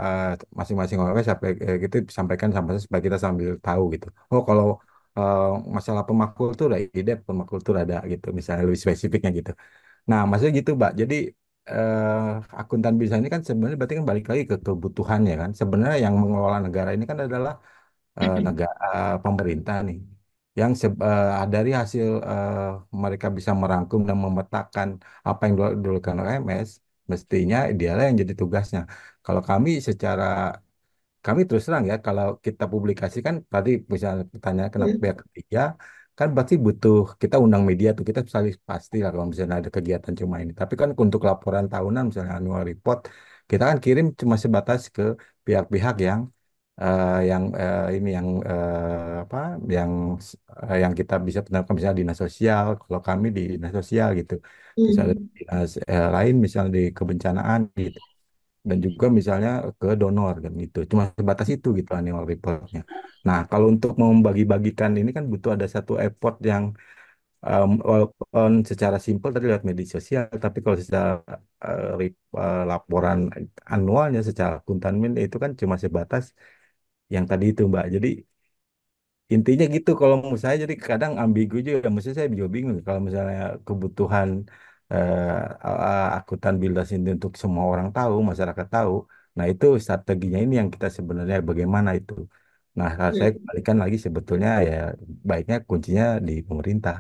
eh, masing-masing OS sampai kita sampaikan sama supaya kita sambil tahu gitu. Oh kalau eh, masalah permakultur ada ide permakultur ada gitu, misalnya lebih spesifiknya gitu. Nah, maksudnya gitu, Mbak. Jadi akuntan bisa ini kan sebenarnya berarti kan balik lagi ke kebutuhannya kan. Sebenarnya yang mengelola negara ini kan adalah negara pemerintah nih. Yang dari hasil mereka bisa merangkum dan memetakan apa yang dilakukan OMS, mestinya dialah yang jadi tugasnya. Kalau kami terus terang ya, kalau kita publikasikan tadi misalnya pertanyaan kenapa Hmm. pihak ketiga, kan berarti butuh kita undang media tuh kita pasti lah kalau misalnya ada kegiatan cuma ini. Tapi kan untuk laporan tahunan misalnya annual report, kita kan kirim cuma sebatas ke pihak-pihak ini apa yang kita bisa benarkan misalnya dinas sosial, kalau kami di dinas sosial gitu. Terus ada Hmm. dinas lain misalnya di kebencanaan gitu dan juga misalnya ke donor kan gitu. Cuma sebatas itu gitu annual reportnya. Nah, kalau untuk membagi-bagikan ini kan butuh ada satu effort yang walaupun secara simpel tadi lewat media sosial, tapi kalau secara laporan annualnya secara akuntan itu kan cuma sebatas yang tadi itu Mbak. Jadi intinya gitu kalau menurut saya jadi kadang ambigu juga. Maksudnya saya juga bingung kalau misalnya kebutuhan akuntabilitas ini untuk semua orang tahu, masyarakat tahu. Nah itu strateginya ini yang kita sebenarnya bagaimana itu. Nah kalau saya Hmm. kembalikan lagi sebetulnya ya baiknya kuncinya di pemerintah.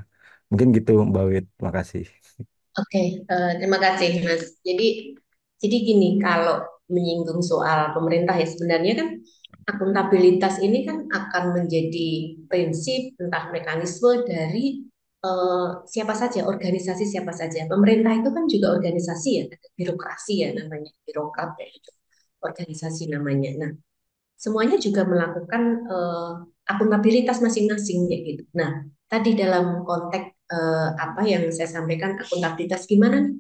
Mungkin gitu Mbak Wit, terima kasih. Oke, terima kasih Mas. Jadi gini, kalau menyinggung soal pemerintah ya sebenarnya kan akuntabilitas ini kan akan menjadi prinsip entah mekanisme dari siapa saja, organisasi siapa saja. Pemerintah itu kan juga organisasi ya, ada birokrasi ya namanya, birokrat ya itu, organisasi namanya. Nah, semuanya juga melakukan akuntabilitas masing-masing kayak gitu. Nah, tadi dalam konteks apa yang saya sampaikan akuntabilitas gimana nih?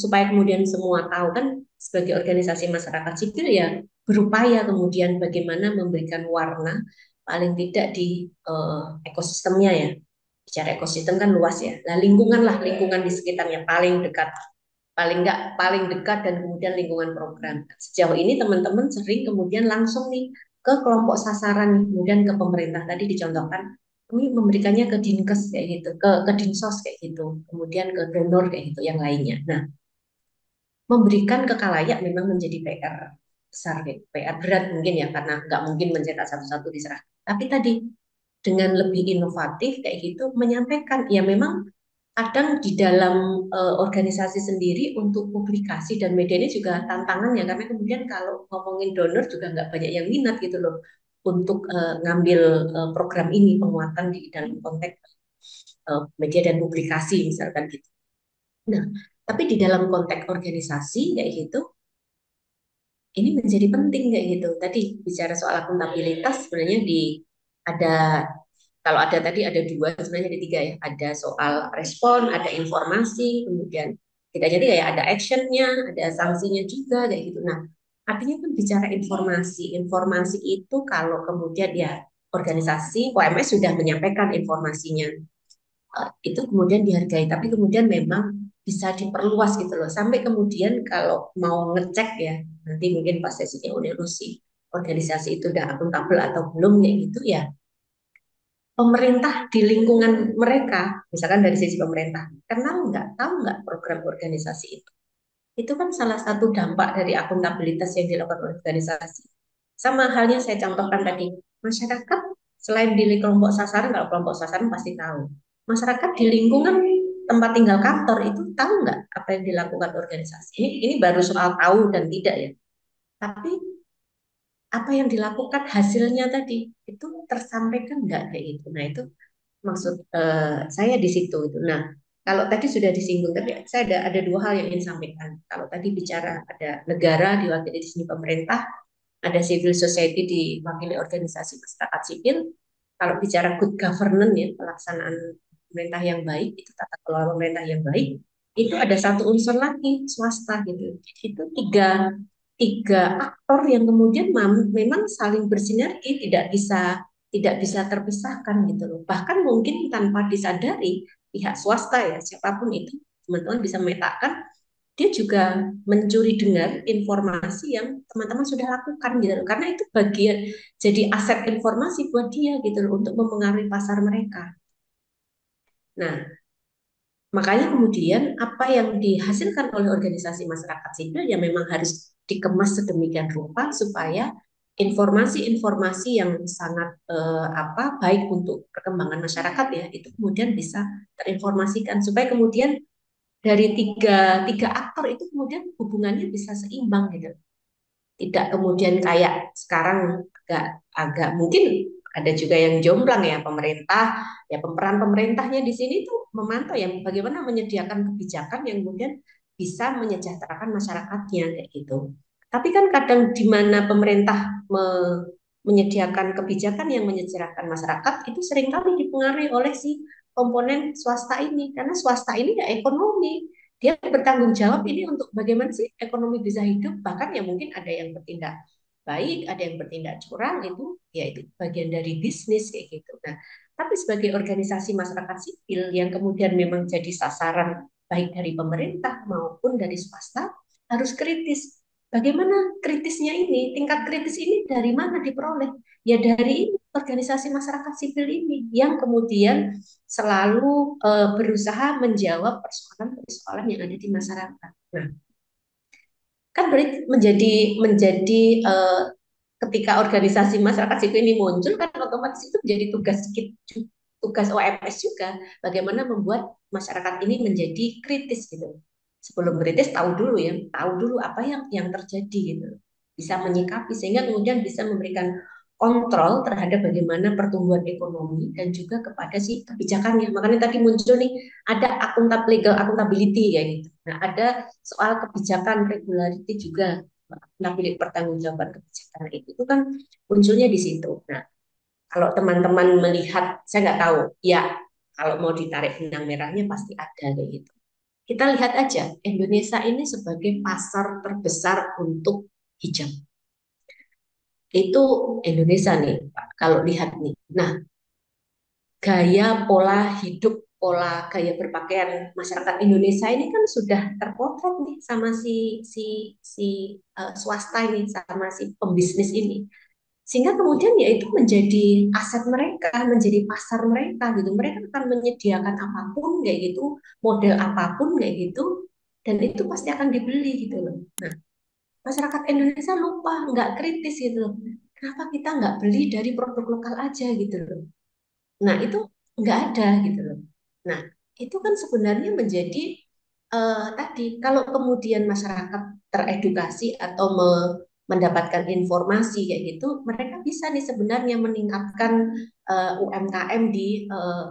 Supaya kemudian semua tahu kan sebagai organisasi masyarakat sipil ya berupaya kemudian bagaimana memberikan warna paling tidak di ekosistemnya ya. Bicara ekosistem kan luas ya. Nah, lingkungan di sekitarnya paling dekat paling dekat dan kemudian lingkungan program. Sejauh ini teman-teman sering kemudian langsung nih ke kelompok sasaran, kemudian ke pemerintah tadi dicontohkan, kami memberikannya ke Dinkes kayak gitu, ke Dinsos kayak gitu, kemudian ke donor kayak gitu, yang lainnya. Nah, memberikan ke khalayak memang menjadi PR besar, gitu. PR berat mungkin ya, karena nggak mungkin mencetak satu-satu diserah. Tapi tadi dengan lebih inovatif kayak gitu menyampaikan ya memang kadang di dalam organisasi sendiri untuk publikasi dan media ini juga tantangannya karena kemudian kalau ngomongin donor juga nggak banyak yang minat gitu loh untuk ngambil program ini penguatan di dalam konteks media dan publikasi misalkan gitu. Nah, tapi di dalam konteks organisasi kayak gitu, ini menjadi penting kayak gitu. Tadi bicara soal akuntabilitas sebenarnya ada kalau ada tadi ada dua sebenarnya ada tiga ya. Ada soal respon, ada informasi, kemudian kita jadi kayak ada actionnya, ada sanksinya juga kayak gitu. Nah, artinya kan bicara informasi, informasi itu kalau kemudian ya organisasi OMS sudah menyampaikan informasinya itu kemudian dihargai tapi kemudian memang bisa diperluas gitu loh sampai kemudian kalau mau ngecek ya nanti mungkin pas sesinya udah organisasi itu udah akuntabel atau belum ya gitu ya pemerintah di lingkungan mereka misalkan dari sisi pemerintah kenal nggak tahu nggak program organisasi itu kan salah satu dampak dari akuntabilitas yang dilakukan oleh organisasi sama halnya saya contohkan tadi masyarakat selain di kelompok sasaran kalau kelompok sasaran pasti tahu masyarakat di lingkungan tempat tinggal kantor itu tahu nggak apa yang dilakukan organisasi ini baru soal tahu dan tidak ya tapi apa yang dilakukan hasilnya tadi itu tersampaikan nggak kayak gitu nah itu maksud saya di situ itu. Nah, kalau tadi sudah disinggung, tapi saya ada dua hal yang ingin sampaikan. Kalau tadi bicara ada negara diwakili di sini pemerintah, ada civil society diwakili organisasi masyarakat sipil. Kalau bicara good governance ya, pelaksanaan pemerintah yang baik, itu tata kelola pemerintah yang baik, itu ada satu unsur lagi swasta gitu. Itu tiga tiga aktor yang kemudian memang saling bersinergi, tidak bisa terpisahkan gitu loh. Bahkan mungkin tanpa disadari pihak swasta ya siapapun itu teman-teman bisa memetakan dia juga mencuri dengar informasi yang teman-teman sudah lakukan gitu loh. Karena itu bagian jadi aset informasi buat dia gitu loh untuk mempengaruhi pasar mereka. Nah, makanya kemudian apa yang dihasilkan oleh organisasi masyarakat sipil ya memang harus dikemas sedemikian rupa supaya informasi-informasi yang sangat baik untuk perkembangan masyarakat ya itu kemudian bisa terinformasikan supaya kemudian dari tiga aktor itu kemudian hubungannya bisa seimbang gitu tidak kemudian kayak sekarang agak agak mungkin ada juga yang jomplang ya pemerintah ya pemeran pemerintahnya di sini tuh memantau ya bagaimana menyediakan kebijakan yang kemudian bisa menyejahterakan masyarakatnya kayak gitu. Tapi kan kadang di mana pemerintah menyediakan kebijakan yang menyejahterakan masyarakat itu seringkali dipengaruhi oleh si komponen swasta ini karena swasta ini ya ekonomi dia bertanggung jawab ini untuk bagaimana sih ekonomi bisa hidup bahkan ya mungkin ada yang bertindak baik ada yang bertindak curang itu ya itu bagian dari bisnis kayak gitu nah tapi sebagai organisasi masyarakat sipil yang kemudian memang jadi sasaran baik dari pemerintah maupun dari swasta harus kritis bagaimana kritisnya ini tingkat kritis ini dari mana diperoleh ya dari organisasi masyarakat sipil ini yang kemudian selalu berusaha menjawab persoalan-persoalan yang ada di masyarakat. Nah, kan berarti menjadi ketika organisasi masyarakat sipil ini muncul kan otomatis itu menjadi tugas OMS juga bagaimana membuat masyarakat ini menjadi kritis gitu. Sebelum kritis tahu dulu apa yang terjadi gitu. Bisa menyikapi sehingga kemudian bisa memberikan kontrol terhadap bagaimana pertumbuhan ekonomi dan juga kepada si kebijakannya. Makanya tadi muncul nih ada legal accountability ya gitu. Nah, ada soal kebijakan regularity juga accountability pertanggungjawaban kebijakan itu kan munculnya di situ. Nah, kalau teman-teman melihat, saya nggak tahu, ya kalau mau ditarik benang merahnya pasti ada kayak gitu. Kita lihat aja Indonesia ini sebagai pasar terbesar untuk hijab itu Indonesia nih Pak, kalau lihat nih. Nah, gaya pola hidup, pola gaya berpakaian masyarakat Indonesia ini kan sudah terpotret nih sama si swasta ini, sama si pembisnis ini. Sehingga kemudian ya itu menjadi aset mereka, menjadi pasar mereka gitu. Mereka akan menyediakan apapun kayak gitu, model apapun kayak gitu, dan itu pasti akan dibeli gitu loh. Nah, masyarakat Indonesia lupa, nggak kritis gitu loh. Kenapa kita nggak beli dari produk lokal aja gitu loh. Nah, itu nggak ada gitu loh. Nah, itu kan sebenarnya menjadi tadi kalau kemudian masyarakat teredukasi atau mendapatkan informasi kayak gitu, mereka bisa nih sebenarnya meningkatkan UMKM di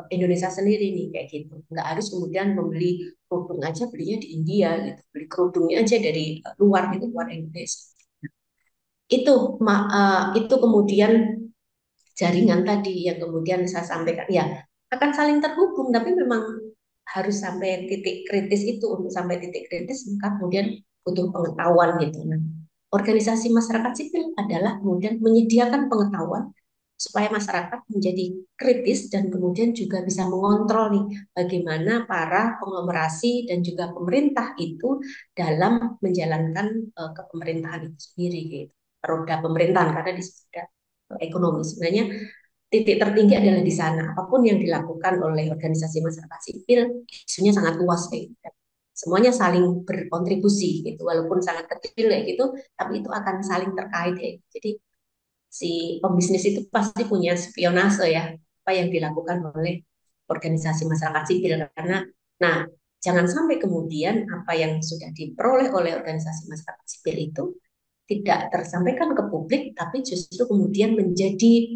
Indonesia sendiri nih kayak gitu. Nggak harus kemudian membeli kerudung aja belinya di India gitu, beli kerudungnya aja dari luar gitu, luar Indonesia. Itu kemudian jaringan tadi yang kemudian saya sampaikan ya akan saling terhubung tapi memang harus sampai titik kritis itu untuk sampai titik kritis maka kemudian butuh pengetahuan gitu. Nah, organisasi masyarakat sipil adalah kemudian menyediakan pengetahuan supaya masyarakat menjadi kritis dan kemudian juga bisa mengontrol nih bagaimana para konglomerasi dan juga pemerintah itu dalam menjalankan kepemerintahan itu sendiri gitu. Roda pemerintahan karena disebut ekonomi. Sebenarnya titik tertinggi adalah di sana. Apapun yang dilakukan oleh organisasi masyarakat sipil, isunya sangat luas kayak gitu. Semuanya saling berkontribusi gitu, walaupun sangat kecil kayak gitu, tapi itu akan saling terkait ya. Jadi si pembisnis itu pasti punya spionase ya, apa yang dilakukan oleh organisasi masyarakat sipil karena nah jangan sampai kemudian apa yang sudah diperoleh oleh organisasi masyarakat sipil itu tidak tersampaikan ke publik, tapi justru kemudian menjadi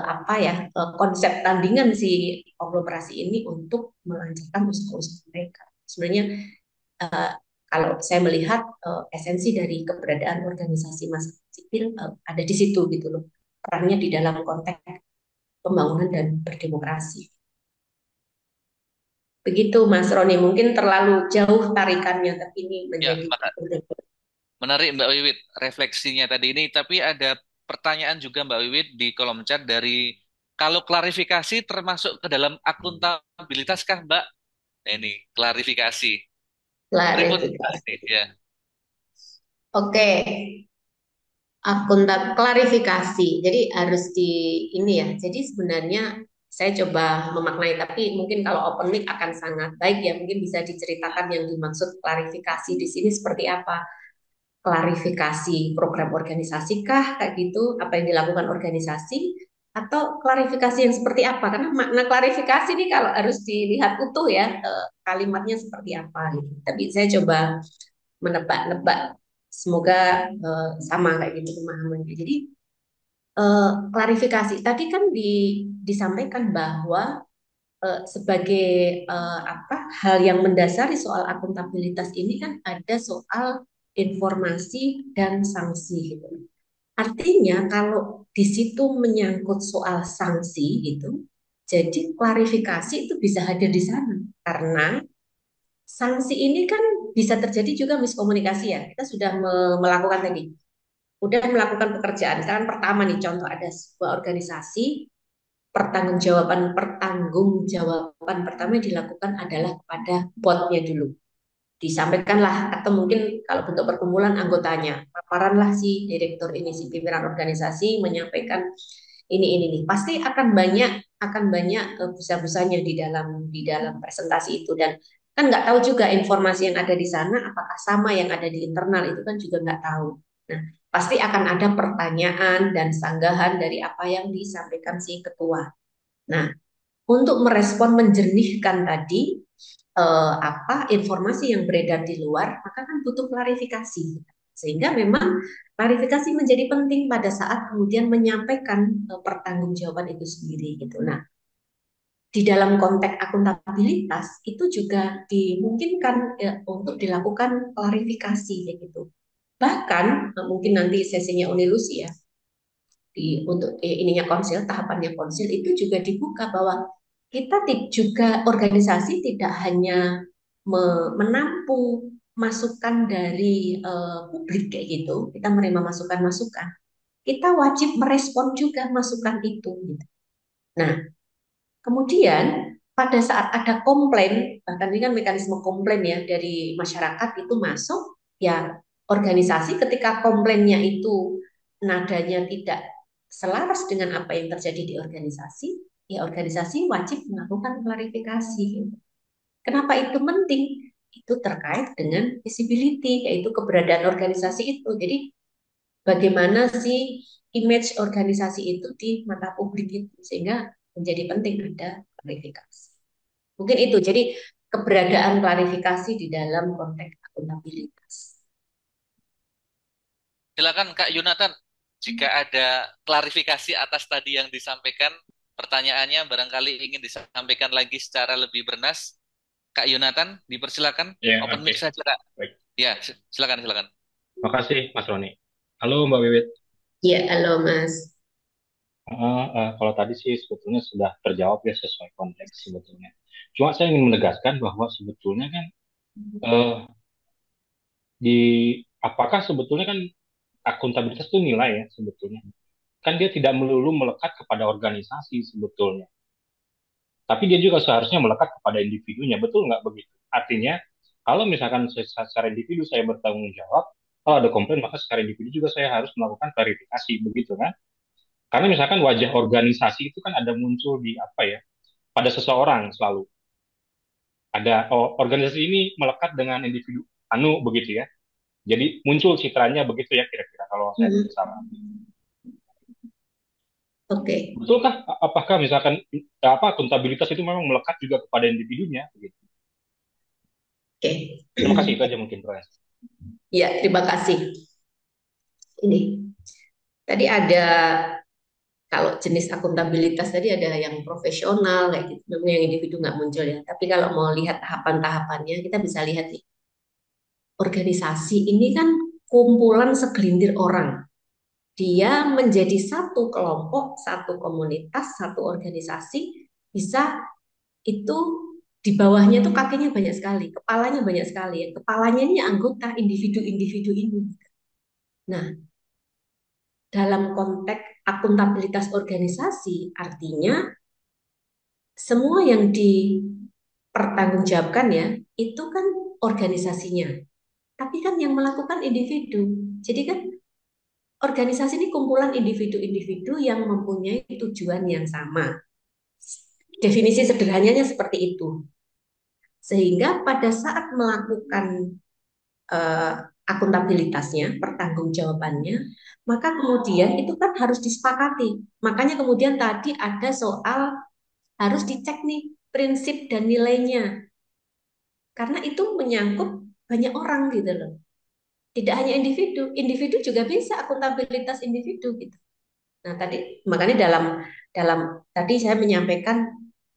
apa ya konsep tandingan si konglomerasi ini untuk melancarkan usaha-usaha mereka. Sebenarnya eh, kalau saya melihat esensi dari keberadaan organisasi masyarakat sipil ada di situ gitu loh, perannya di dalam konteks pembangunan dan berdemokrasi. Begitu Mas Roni, mungkin terlalu jauh tarikannya, tapi ini Ya, menjadi menarik Mbak Wiwit refleksinya tadi ini, tapi ada pertanyaan juga Mbak Wiwit di kolom chat dari kalau klarifikasi termasuk ke dalam akuntabilitas kah Mbak? Nah, ini klarifikasi. Pripun Mbak klarifikasi. ini ya. Oke, klarifikasi. Jadi harus di ini ya. Jadi sebenarnya saya coba memaknai, tapi mungkin kalau open mic akan sangat baik ya. Mungkin bisa diceritakan yang dimaksud klarifikasi di sini seperti apa. Klarifikasi program organisasi kah kayak gitu, apa yang dilakukan organisasi atau klarifikasi yang seperti apa? Karena makna klarifikasi ini kalau harus dilihat utuh ya, kalimatnya seperti apa gitu. Tapi saya coba menebak-nebak semoga sama kayak gitu pemahamannya. Jadi klarifikasi tadi kan disampaikan bahwa sebagai apa hal yang mendasari soal akuntabilitas ini kan ada soal informasi dan sanksi gitu. Artinya kalau di situ menyangkut soal sanksi gitu, jadi klarifikasi itu bisa hadir di sana karena sanksi ini kan bisa terjadi juga miskomunikasi ya. Kita sudah melakukan tadi, udah melakukan pekerjaan. Sekarang pertama nih contoh ada sebuah organisasi pertanggungjawaban pertama yang dilakukan adalah kepada botnya dulu. Disampaikanlah atau mungkin kalau bentuk perkumpulan anggotanya, paparanlah si direktur ini si pimpinan organisasi menyampaikan ini nih. Pasti akan banyak busa-busanya di dalam presentasi itu dan kan nggak tahu juga informasi yang ada di sana apakah sama yang ada di internal itu kan juga nggak tahu. Nah, pasti akan ada pertanyaan dan sanggahan dari apa yang disampaikan si ketua. Nah, untuk merespon menjernihkan tadi apa informasi yang beredar di luar, maka kan butuh klarifikasi. Sehingga memang klarifikasi menjadi penting pada saat kemudian menyampaikan pertanggungjawaban itu sendiri gitu. Nah, di dalam konteks akuntabilitas itu juga dimungkinkan untuk dilakukan klarifikasi gitu. Bahkan mungkin nanti sesinya Unilusi ya untuk ininya konsil, tahapannya konsil itu juga dibuka bahwa kita juga organisasi tidak hanya menampung masukan dari publik kayak gitu, kita menerima masukan-masukan, kita wajib merespon juga masukan itu. Gitu. Nah, kemudian pada saat ada komplain, bahkan ini kan mekanisme komplain ya dari masyarakat itu masuk, ya organisasi ketika komplainnya itu nadanya tidak selaras dengan apa yang terjadi di organisasi, ya organisasi wajib melakukan klarifikasi. Kenapa itu penting? Itu terkait dengan visibility, yaitu keberadaan organisasi itu. Jadi bagaimana sih image organisasi itu di mata publik itu, sehingga menjadi penting ada klarifikasi. Mungkin itu. Jadi keberadaan klarifikasi di dalam konteks akuntabilitas. Silakan Kak Yunatan, jika ada klarifikasi atas tadi yang disampaikan, pertanyaannya barangkali ingin disampaikan lagi secara lebih bernas. Kak Yunatan, dipersilakan. Ya, Open oke. mic saja, Kak. Baik. Ya, silakan, silakan. Makasih, Mas Roni. Halo, Mbak Wiwit. Ya, halo Mas. Kalau tadi sih sebetulnya sudah terjawab ya sesuai konteks sebetulnya. Cuma saya ingin menegaskan bahwa sebetulnya kan eh, di apakah sebetulnya kan akuntabilitas itu nilai ya sebetulnya. Kan dia tidak melulu melekat kepada organisasi sebetulnya. Tapi dia juga seharusnya melekat kepada individunya. Betul nggak begitu? Artinya, kalau misalkan secara individu saya bertanggung jawab, kalau ada komplain maka secara individu juga saya harus melakukan verifikasi, begitu kan? Karena misalkan wajah organisasi itu kan ada muncul di apa ya, pada seseorang selalu. Ada organisasi ini melekat dengan individu anu begitu ya. Jadi muncul citranya begitu ya kira-kira kalau saya tidak salah. Oke. Betulkah? Apakah misalkan apa akuntabilitas itu memang melekat juga kepada individunya? Begitu. Oke. Terima kasih itu aja mungkin, Prof. Ya, terima kasih. Ini tadi ada, kalau jenis akuntabilitas tadi ada yang profesional kayak gitu, memang yang individu nggak muncul ya. Tapi kalau mau lihat tahapan-tahapannya, kita bisa lihat nih. Organisasi ini kan kumpulan segelintir orang. Dia menjadi satu kelompok, satu komunitas, satu organisasi, bisa itu di bawahnya tuh kakinya banyak sekali, kepalanya banyak sekali. Kepalanya ini anggota individu-individu ini. Nah, dalam konteks akuntabilitas organisasi, artinya semua yang dipertanggungjawabkan ya, itu kan organisasinya. Tapi kan yang melakukan individu. Jadi kan organisasi ini kumpulan individu-individu yang mempunyai tujuan yang sama. Definisi sederhananya seperti itu. Sehingga pada saat melakukan eh, akuntabilitasnya, pertanggungjawabannya, maka kemudian itu kan harus disepakati. Makanya kemudian tadi ada soal harus dicek nih prinsip dan nilainya. Karena itu menyangkut banyak orang gitu loh. Tidak hanya individu, individu juga bisa akuntabilitas individu gitu. Nah, tadi makanya dalam dalam tadi saya menyampaikan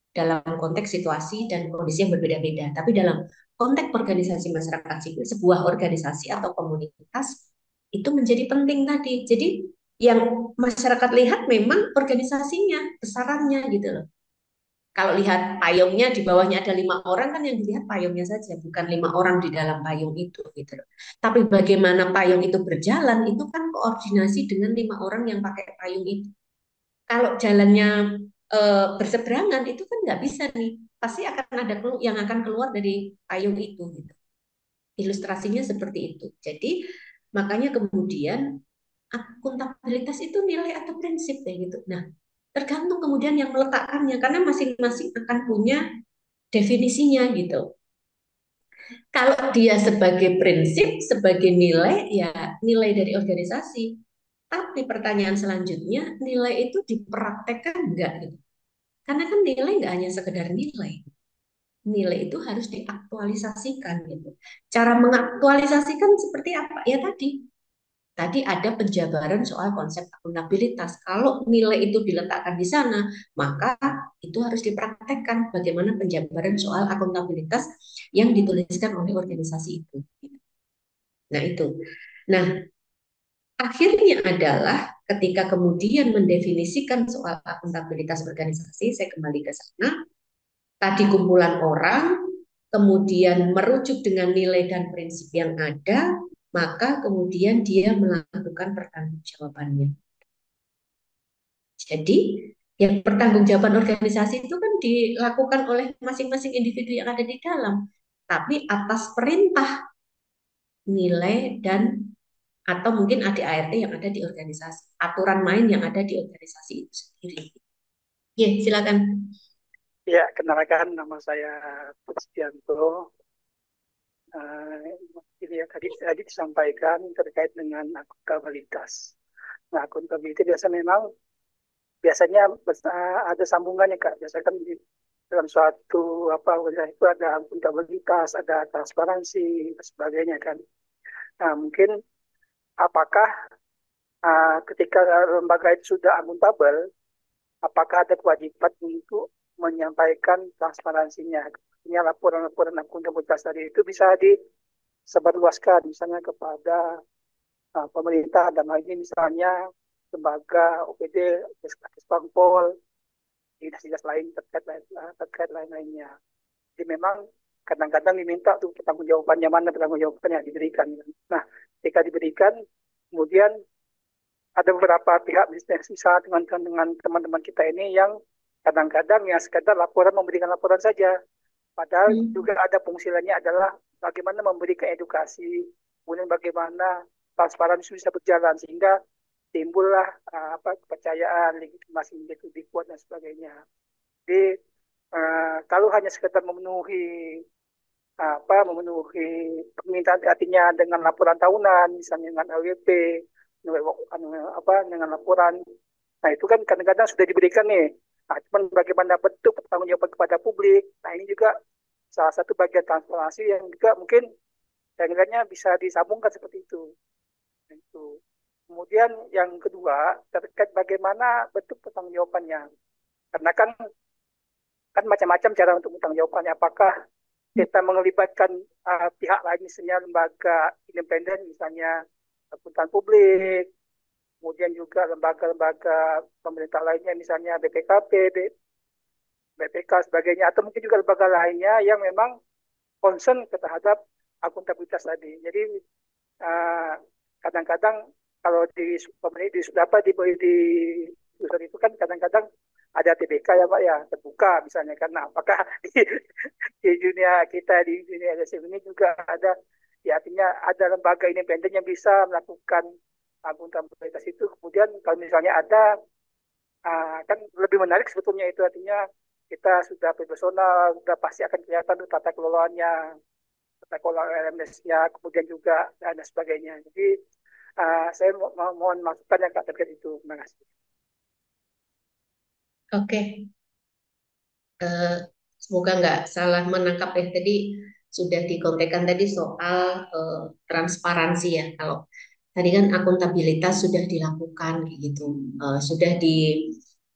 dalam konteks situasi dan kondisi yang berbeda-beda. Tapi dalam konteks organisasi masyarakat sipil, sebuah organisasi atau komunitas itu menjadi penting tadi. Jadi yang masyarakat lihat memang organisasinya, besarannya gitu loh. Kalau lihat payungnya di bawahnya ada 5 orang kan yang dilihat payungnya saja, bukan 5 orang di dalam payung itu gitu loh. Tapi bagaimana payung itu berjalan itu kan koordinasi dengan 5 orang yang pakai payung itu. Kalau jalannya berseberangan itu kan nggak bisa nih, pasti akan ada yang akan keluar dari payung itu gitu. Ilustrasinya seperti itu. Jadi makanya kemudian akuntabilitas itu nilai atau prinsip kayak gitu. Nah, tergantung kemudian yang meletakkannya karena masing-masing akan punya definisinya gitu. Kalau dia sebagai prinsip, sebagai nilai, ya nilai dari organisasi. Tapi pertanyaan selanjutnya, nilai itu dipraktekkan enggak gitu? Karena kan nilai nggak hanya sekedar nilai. Nilai itu harus diaktualisasikan gitu. Cara mengaktualisasikan seperti apa? Ya tadi. Tadi ada penjabaran soal konsep akuntabilitas. Kalau nilai itu diletakkan di sana, maka itu harus dipraktekkan bagaimana penjabaran soal akuntabilitas yang dituliskan oleh organisasi itu. Nah, itu. Nah, akhirnya adalah ketika kemudian mendefinisikan soal akuntabilitas organisasi, saya kembali ke sana, tadi kumpulan orang, kemudian merujuk dengan nilai dan prinsip yang ada, maka kemudian dia melakukan pertanggungjawabannya. Jadi, yang pertanggungjawaban organisasi itu kan dilakukan oleh masing-masing individu yang ada di dalam, tapi atas perintah nilai dan atau mungkin ADART yang ada di organisasi, aturan main yang ada di organisasi itu sendiri. Ya, silakan. Ya, kenalkan nama saya Pujianto. Ini ya tadi disampaikan terkait dengan akuntabilitas. Nah, akuntabilitas biasanya ada sambungannya Kak. Biasanya kan dalam suatu organisasi itu ada akuntabilitas, ada transparansi, dan sebagainya kan. Nah, mungkin apakah ketika lembaga itu sudah akuntabel, apakah ada kewajiban untuk menyampaikan transparansinya? Artinya laporan-laporan akuntabilitas tadi itu bisa disebarluaskan, misalnya kepada pemerintah, dan hal ini misalnya lembaga OPD, Bangpol, dinas-dinas lain terkait lain-lainnya. Jadi memang kadang-kadang diminta tuh pertanggungjawabannya, mana pertanggungjawabannya diberikan. Nah, ketika diberikan, kemudian ada beberapa pihak bisnis, misalnya dengan teman-teman kita ini yang kadang-kadang ya sekedar laporan, memberikan laporan saja. Padahal juga ada fungsi lainnya adalah bagaimana memberikan edukasi, kemudian bagaimana transparansi bisa berjalan sehingga timbullah kepercayaan, legitimasi menjadi lebih kuat dan sebagainya. Jadi kalau hanya sekedar memenuhi permintaan, artinya dengan laporan tahunan, misalnya dengan LWP, dengan laporan, nah itu kan kadang-kadang sudah diberikan nih. Nah, cuman bagaimana bentuk pertanggungjawaban kepada publik, nah ini juga salah satu bagian transparansi yang juga mungkin yang lainnya bisa disambungkan seperti itu. Nah, itu. Kemudian yang kedua terkait bagaimana bentuk pertanggungjawabannya. Karena kan macam-macam cara untuk bertanggung jawabannya. Apakah kita melibatkan pihak lain, misalnya lembaga independen, misalnya akuntan publik, kemudian juga lembaga-lembaga pemerintah lainnya, misalnya BPKP, BPK, sebagainya, atau mungkin juga lembaga lainnya yang memang concern terhadap akuntabilitas tadi. Jadi kadang-kadang kalau di apa di user itu kan kadang-kadang ada TBK ya Pak ya, terbuka misalnya, karena apakah di dunia kita, di dunia LSM ini juga ada, ya artinya ada lembaga independen yang bisa melakukan akuntabilitas itu. Kemudian kalau misalnya ada kan lebih menarik sebetulnya, itu artinya kita sudah profesional, sudah pasti akan kelihatan tuh tata kelolanya, tata kelola LMS-nya, kemudian juga dan sebagainya. Jadi saya mohon masukan yang terkait itu. Terima kasih. Oke, semoga nggak salah menangkap ya. Tadi sudah dikontekan tadi soal transparansi ya. Kalau tadi kan akuntabilitas sudah dilakukan gitu, sudah di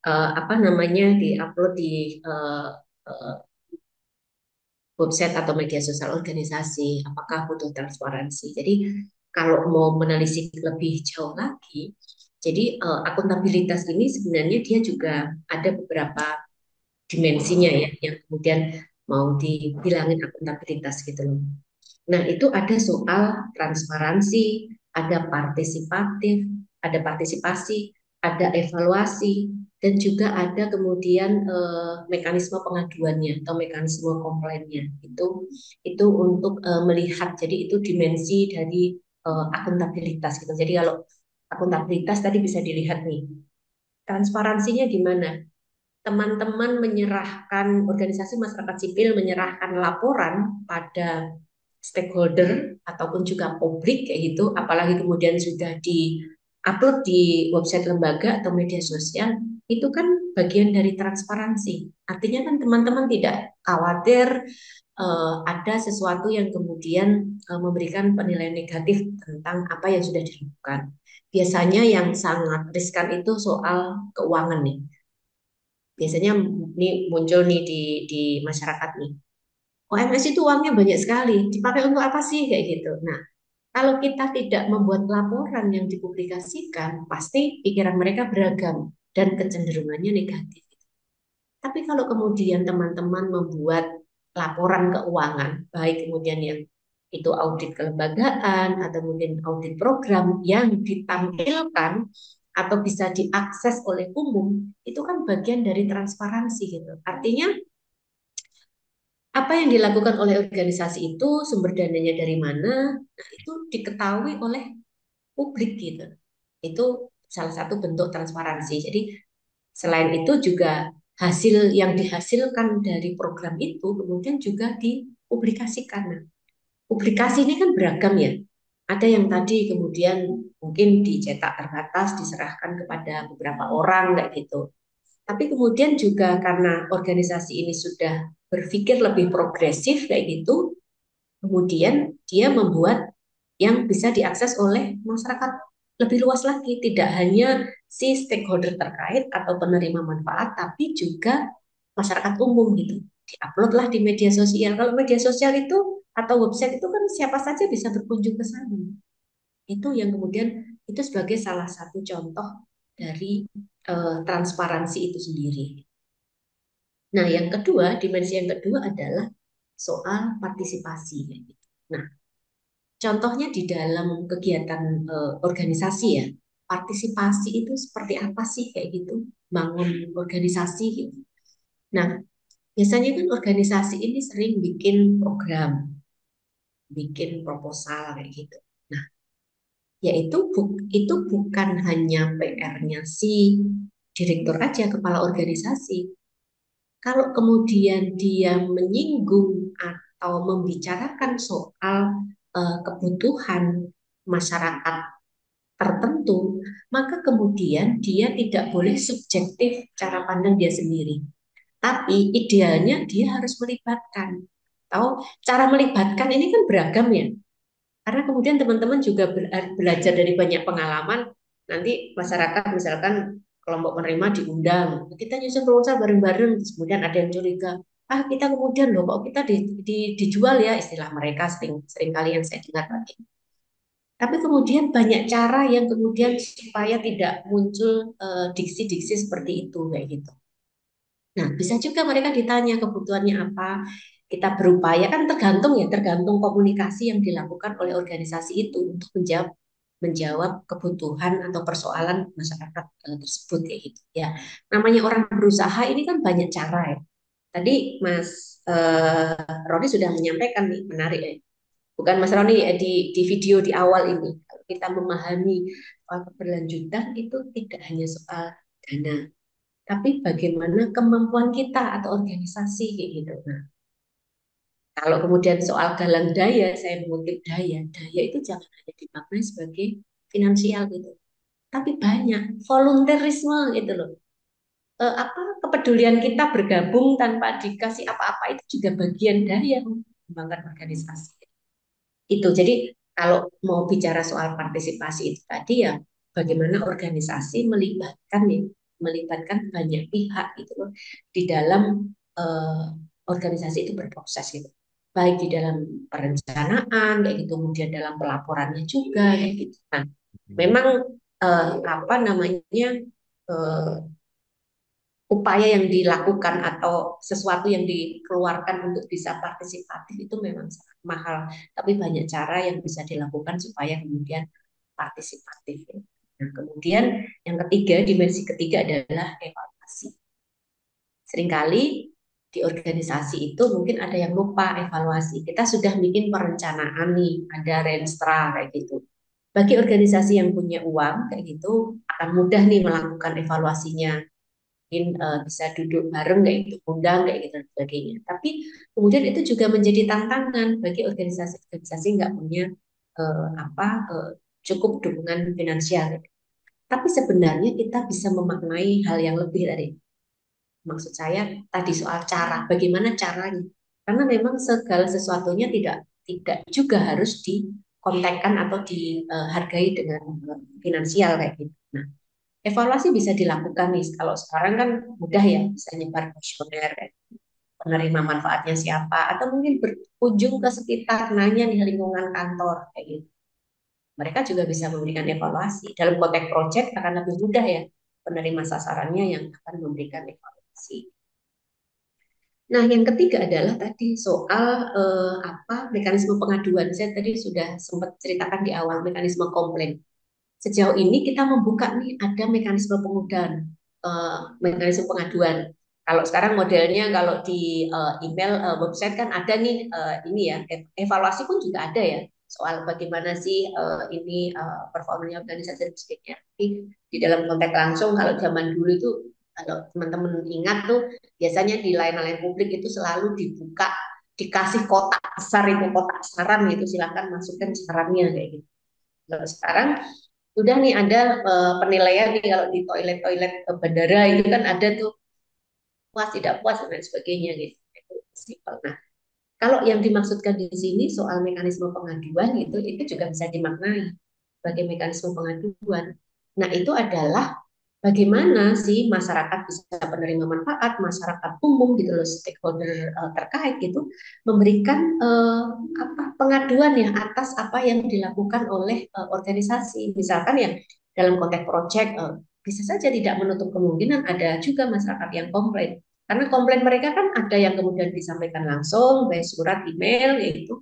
apa namanya, diupload di website atau media sosial organisasi. Apakah butuh transparansi? Jadi kalau mau menelisik lebih jauh lagi, jadi akuntabilitas ini sebenarnya dia juga ada beberapa dimensinya ya, yang kemudian mau dibilangin akuntabilitas gitu loh. Nah, itu ada soal transparansi, ada partisipatif, ada partisipasi, ada evaluasi, dan juga ada kemudian mekanisme pengaduannya atau mekanisme komplainnya. Itu untuk melihat, jadi itu dimensi dari akuntabilitas gitu. Jadi kalau akuntabilitas tadi bisa dilihat nih, transparansinya di mana? Teman-teman menyerahkan, organisasi masyarakat sipil menyerahkan laporan pada stakeholder ataupun juga publik kayak gitu, apalagi kemudian sudah di-upload di website lembaga atau media sosial, itu kan bagian dari transparansi. Artinya kan teman-teman tidak khawatir ada sesuatu yang kemudian memberikan penilaian negatif tentang apa yang sudah dilakukan. Biasanya yang sangat riskan itu soal keuangan nih. Biasanya nih muncul nih di masyarakat nih. OMS itu uangnya banyak sekali, dipakai untuk apa sih kayak gitu. Nah, kalau kita tidak membuat laporan yang dipublikasikan, pasti pikiran mereka beragam dan kecenderungannya negatif. Tapi kalau kemudian teman-teman membuat laporan keuangan, baik kemudian yang itu audit kelembagaan atau mungkin audit program yang ditampilkan atau bisa diakses oleh umum, itu kan bagian dari transparansi gitu. Artinya apa yang dilakukan oleh organisasi itu, sumber dananya dari mana, nah itu diketahui oleh publik gitu. Itu salah satu bentuk transparansi. Jadi selain itu juga hasil yang dihasilkan dari program itu kemudian juga dipublikasikan. Nah, publikasi ini kan beragam ya. Ada yang tadi kemudian mungkin dicetak terbatas, diserahkan kepada beberapa orang kayak gitu. Tapi kemudian juga karena organisasi ini sudah berpikir lebih progresif kayak gitu, kemudian dia membuat yang bisa diakses oleh masyarakat lebih luas lagi, tidak hanya si stakeholder terkait atau penerima manfaat, tapi juga masyarakat umum gitu. Diuploadlah di media sosial. Kalau media sosial itu atau website itu kan siapa saja bisa berkunjung ke sana. Itu yang kemudian itu sebagai salah satu contoh dari transparansi itu sendiri. Nah, yang kedua, dimensi yang kedua adalah soal partisipasi. Nah, contohnya di dalam kegiatan organisasi ya, partisipasi itu seperti apa sih kayak gitu, bangun organisasi gitu. Nah, biasanya kan organisasi ini sering bikin program, bikin proposal kayak gitu. Nah, yaitu itu bukan hanya PR-nya si direktur aja, kepala organisasi. Kalau kemudian dia menyinggung atau membicarakan soal kebutuhan masyarakat tertentu, maka kemudian dia tidak boleh subjektif cara pandang dia sendiri. Tapi idealnya dia harus melibatkan. Tahu cara melibatkan ini kan beragam ya. Karena kemudian teman-teman juga belajar dari banyak pengalaman. Nanti masyarakat misalkan kelompok penerima diundang, kita nyusun proposal bareng-bareng. Kemudian ada yang curiga, kita kemudian loh kok kita dijual ya, istilah mereka sering kali yang saya dengar lagi. Tapi kemudian banyak cara yang kemudian supaya tidak muncul diksi-diksi seperti itu kayak gitu. Nah, bisa juga mereka ditanya kebutuhannya apa. Kita berupaya kan tergantung komunikasi yang dilakukan oleh organisasi itu untuk menjawab kebutuhan atau persoalan masyarakat tersebut kayak gitu ya. Namanya orang berusaha ini kan banyak cara ya. Tadi Mas Roni sudah menyampaikan nih menarik ya. Bukan Mas Roni di video di awal ini. Kalau kita memahami keberlanjutan itu tidak hanya soal dana, tapi bagaimana kemampuan kita atau organisasi kayak gitu. Nah, kalau kemudian soal galang daya, saya mengutip daya, daya itu jangan hanya dimaknai sebagai finansial gitu, tapi banyak volunteerisme gitu loh. Apa kepedulian kita bergabung tanpa dikasih apa-apa itu juga bagian dari yang mengembangkan organisasi. Itu jadi kalau mau bicara soal partisipasi itu tadi ya bagaimana organisasi melibatkan banyak pihak gitu loh di dalam eh, organisasi itu berproses gitu, baik di dalam perencanaan kayak gitu, kemudian dalam pelaporannya juga kayak gitu. Nah, memang apa namanya eh, upaya yang dilakukan atau sesuatu yang dikeluarkan untuk bisa partisipatif itu memang sangat mahal, tapi banyak cara yang bisa dilakukan supaya kemudian partisipatif. Nah, kemudian yang ketiga, dimensi ketiga adalah evaluasi. Seringkali di organisasi itu mungkin ada yang lupa evaluasi. Kita sudah bikin perencanaan nih, ada renstra kayak gitu. Bagi organisasi yang punya uang kayak gitu akan mudah nih melakukan evaluasinya, mungkin bisa duduk bareng kayak gitu, undang kayak gitu dan sebagainya. Tapi kemudian itu juga menjadi tantangan bagi organisasi-organisasi nggak punya apa cukup dukungan finansial. Tapi sebenarnya kita bisa memaknai hal yang lebih dari maksud saya tadi soal cara, bagaimana caranya. Karena memang segala sesuatunya tidak juga harus dikontekkan atau dihargai dengan finansial kayak gitu. Nah, evaluasi bisa dilakukan nih. Kalau sekarang kan mudah ya, bisa nyebar kuesioner, penerima manfaatnya siapa, atau mungkin berkunjung ke sekitar, nanya nih lingkungan kantor, kayak gitu. Mereka juga bisa memberikan evaluasi. Dalam konteks proyek akan lebih mudah ya, penerima sasarannya yang akan memberikan evaluasi. Nah, yang ketiga adalah tadi soal apa mekanisme pengaduan. Saya tadi sudah sempat ceritakan di awal mekanisme komplain. Sejauh ini kita membuka nih ada mekanisme pengaduan, mekanisme pengaduan. Kalau sekarang modelnya kalau di email website kan ada nih ini ya evaluasi pun juga ada ya soal bagaimana sih ini performanya organisasi dan sebagainya. Tapi di dalam konteks langsung kalau zaman dulu itu kalau teman-teman ingat tuh biasanya di layanan publik itu selalu dibuka dikasih kotak besar itu kotak saran gitu silahkan masukkan sarannya kayak gitu. Kalau sekarang udah nih ada penilaian nih kalau di toilet-toilet bandara itu kan ada tuh puas, tidak puas, dan lain sebagainya gitu. Itu simpel. Nah, kalau yang dimaksudkan di sini soal mekanisme pengaduan itu juga bisa dimaknai sebagai mekanisme pengaduan. Nah, itu adalah bagaimana sih masyarakat bisa penerima manfaat, masyarakat umum gitu loh, stakeholder terkait gitu, memberikan apa pengaduan ya atas apa yang dilakukan oleh organisasi. Misalkan ya dalam konteks proyek bisa saja tidak menutup kemungkinan ada juga masyarakat yang komplain. Karena komplain mereka kan ada yang kemudian disampaikan langsung, baik surat, email, yaitu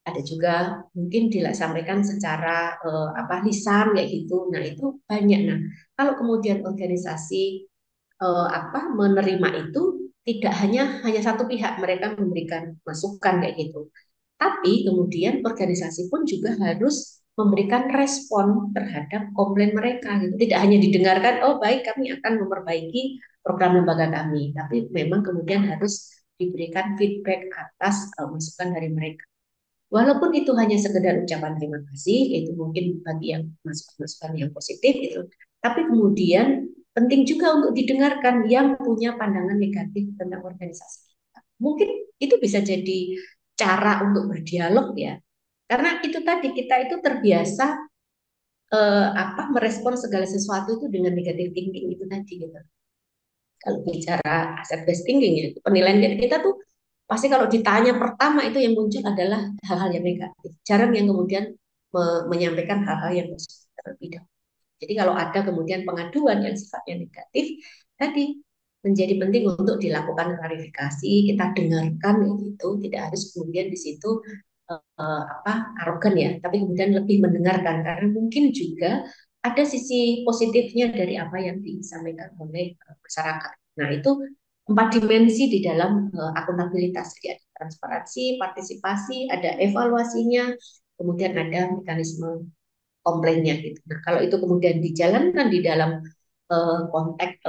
ada juga mungkin disampaikan secara apa lisan kayak gitu. Nah, itu banyak. Nah, kalau kemudian organisasi apa menerima itu tidak hanya satu pihak mereka memberikan masukan kayak gitu. Tapi kemudian organisasi pun juga harus memberikan respon terhadap komplain mereka gitu. Tidak hanya didengarkan, oh baik kami akan memperbaiki program lembaga kami, tapi memang kemudian harus diberikan feedback atas masukan dari mereka. Walaupun itu hanya sekedar ucapan terima kasih, itu mungkin bagi yang masukan-masukan yang positif itu. Tapi kemudian penting juga untuk didengarkan yang punya pandangan negatif tentang organisasi kita. Mungkin itu bisa jadi cara untuk berdialog ya. Karena itu tadi kita itu terbiasa apa merespon segala sesuatu itu dengan negatif thinking itu tadi gitu. Kalau bicara asset based thinking ya, penilaian kita tuh pasti kalau ditanya pertama itu yang muncul adalah hal-hal yang negatif. Jarang yang kemudian menyampaikan hal-hal yang positif terlebih dahulu. Jadi kalau ada kemudian pengaduan yang sifatnya negatif, tadi menjadi penting untuk dilakukan klarifikasi, kita dengarkan itu, tidak harus kemudian di situ apa arogan ya, tapi kemudian lebih mendengarkan karena mungkin juga ada sisi positifnya dari apa yang disampaikan oleh masyarakat. Nah, itu 4 dimensi di dalam akuntabilitas. Jadi ada transparansi, partisipasi, ada evaluasinya, kemudian ada mekanisme komplainnya gitu. Nah, kalau itu kemudian dijalankan di dalam konteks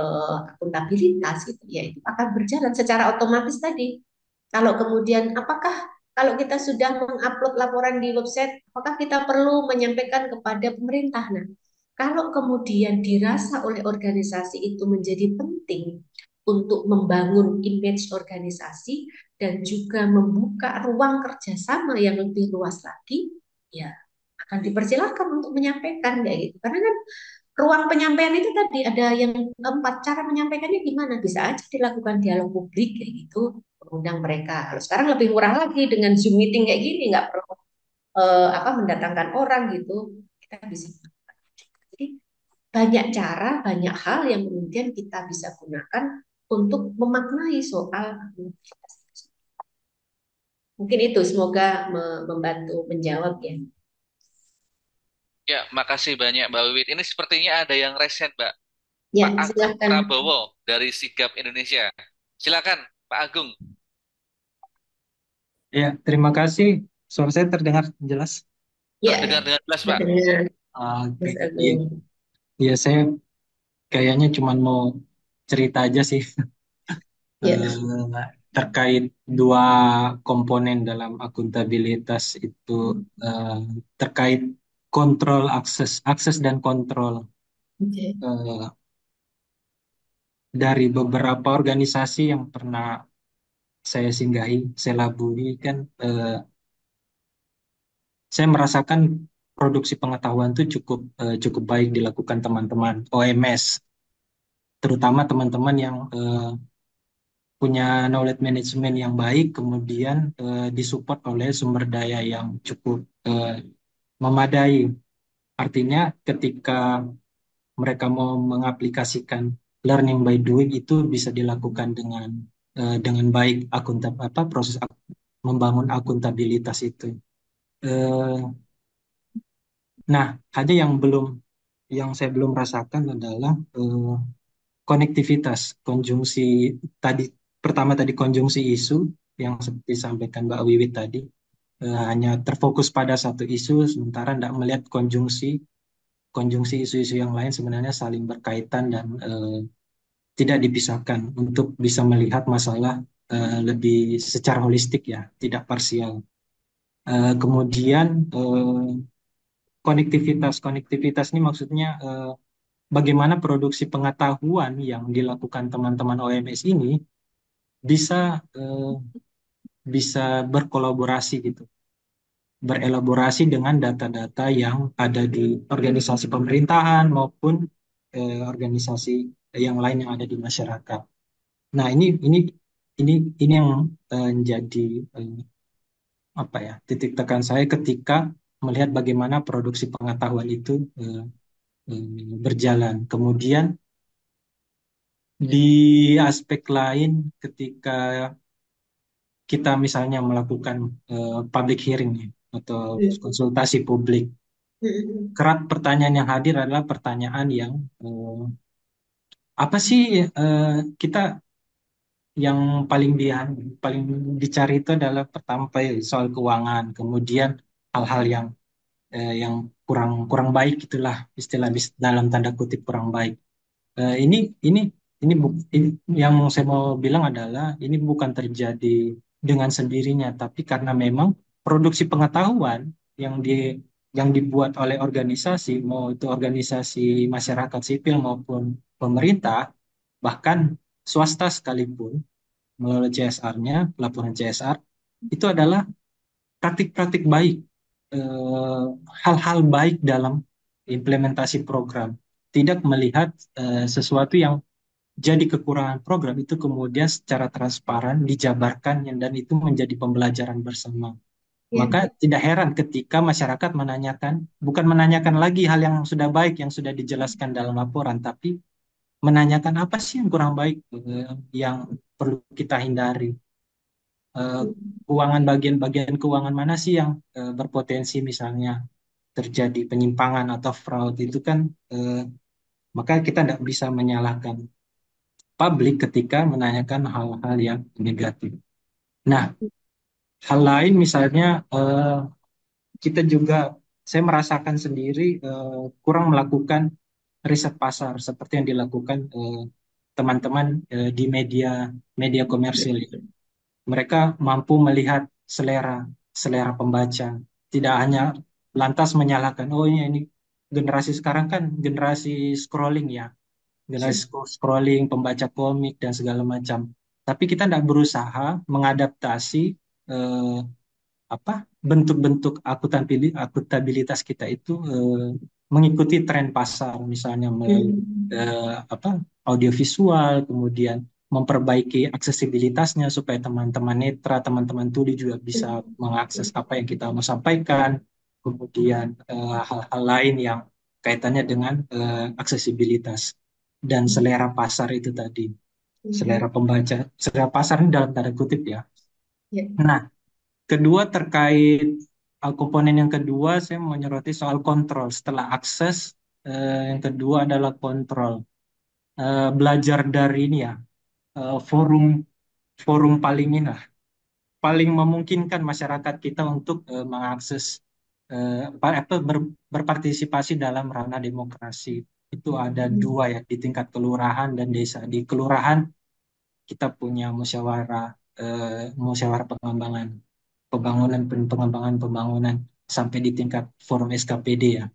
akuntabilitas gitu, ya itu akan berjalan secara otomatis tadi. Kalau kemudian apakah kalau kita sudah mengupload laporan di website, apakah kita perlu menyampaikan kepada pemerintah? Nah, kalau kemudian dirasa oleh organisasi itu menjadi penting untuk membangun image organisasi dan juga membuka ruang kerjasama yang lebih luas lagi, ya akan dipersilakan untuk menyampaikan kayak gitu. Karena kan ruang penyampaian itu tadi ada yang keempat, cara menyampaikannya gimana? Bisa aja dilakukan dialog publik kayak gitu, mengundang mereka. Kalau sekarang lebih murah lagi dengan Zoom meeting kayak gini, nggak perlu apa mendatangkan orang gitu. Kita bisa. Jadi banyak cara, banyak hal yang kemudian kita bisa gunakan untuk memaknai soal aktivitas. Mungkin itu semoga membantu menjawab ya. Ya, makasih banyak Mbak Wiwit. Ini sepertinya ada yang resen, Mbak. Ya, Pak Agung silakan. Prabowo dari Sigap Indonesia. Silakan, Pak Agung. Ya, terima kasih. Suara saya terdengar jelas. Ya, Terdengar dengan jelas, Pak. dengan Oke, Mas iya, Agung. iya, saya kayaknya cuma mau cerita aja sih Ya, terkait dua komponen dalam akuntabilitas itu eh, terkait kontrol akses, akses dan kontrol. oke. Eh, dari beberapa organisasi yang pernah saya singgahi, saya labui kan, saya merasakan produksi pengetahuan itu cukup baik dilakukan teman-teman OMS, terutama teman-teman yang punya knowledge management yang baik, kemudian disupport oleh sumber daya yang cukup memadai. Artinya ketika mereka mau mengaplikasikan learning by doing itu bisa dilakukan dengan baik proses membangun akuntabilitas itu. Eh, nah, ada yang saya belum rasakan adalah konektivitas, konjungsi tadi tadi konjungsi isu yang seperti disampaikan Mbak Wiwit tadi hanya terfokus pada satu isu sementara tidak melihat konjungsi isu-isu yang lain sebenarnya saling berkaitan dan tidak dipisahkan untuk bisa melihat masalah lebih secara holistik ya, tidak parsial. Kemudian konektivitas ini maksudnya bagaimana produksi pengetahuan yang dilakukan teman-teman OMS ini bisa bisa berkolaborasi gitu, berelaborasi dengan data-data yang ada di organisasi pemerintahan maupun organisasi yang lain yang ada di masyarakat. Nah, ini ini yang menjadi eh, apa ya, titik tekan saya ketika melihat bagaimana produksi pengetahuan itu berjalan. Kemudian di aspek lain, ketika kita misalnya melakukan public hearing ya, atau konsultasi publik, kerap pertanyaan yang hadir adalah pertanyaan yang apa sih eh, kita yang paling dicari itu adalah pertama soal keuangan, kemudian hal-hal yang kurang kurang baik itulah istilah dalam tanda kutip kurang baik. Eh, ini ini ini yang saya mau bilang adalah ini bukan terjadi dengan sendirinya, tapi karena memang produksi pengetahuan yang di yang dibuat oleh organisasi, mau itu organisasi masyarakat sipil maupun pemerintah, bahkan swasta sekalipun, melalui CSR-nya, laporan CSR, itu adalah praktik-praktik baik, eh, hal-hal baik dalam implementasi program. Tidak melihat sesuatu yang jadi kekurangan program itu kemudian secara transparan dijabarkan dan itu menjadi pembelajaran bersama. Maka tidak heran ketika masyarakat menanyakan, bukan menanyakan lagi hal yang sudah baik yang sudah dijelaskan dalam laporan, tapi menanyakan apa sih yang kurang baik, yang perlu kita hindari. Eh, Keuangan, bagian-bagian keuangan mana sih yang berpotensi misalnya terjadi penyimpangan atau fraud itu kan, eh, maka kita tidak bisa menyalahkan publik ketika menanyakan hal-hal yang negatif. Nah, hal lain misalnya kita juga, saya merasakan sendiri kurang melakukan riset pasar seperti yang dilakukan teman-teman di media media komersil. Mereka mampu melihat selera selera pembaca, tidak hanya lantas menyalahkan, oh ini generasi sekarang kan generasi scrolling ya, generasi scrolling, pembaca komik dan segala macam. Tapi kita tidak berusaha mengadaptasi eh, apa bentuk-bentuk akutabilitas kita itu mengikuti tren pasar, misalnya melalui apa audiovisual, kemudian memperbaiki aksesibilitasnya supaya teman-teman netra, teman-teman tuli juga bisa mengakses apa yang kita mau sampaikan, kemudian hal-hal lain yang kaitannya dengan aksesibilitas dan selera pasar itu tadi, selera pembaca, selera pasar ini dalam tanda kutip ya. Nah, kedua terkait komponen yang kedua, saya mau menyoroti soal kontrol. Setelah akses, yang kedua adalah kontrol. Belajar dari ini ya, forum forum paling ini lah, paling memungkinkan masyarakat kita untuk mengakses berpartisipasi dalam ranah demokrasi. Itu ada dua ya, di tingkat kelurahan dan desa. Di kelurahan kita punya musyawarah pengembangan pengembangan pembangunan sampai di tingkat forum SKPD ya.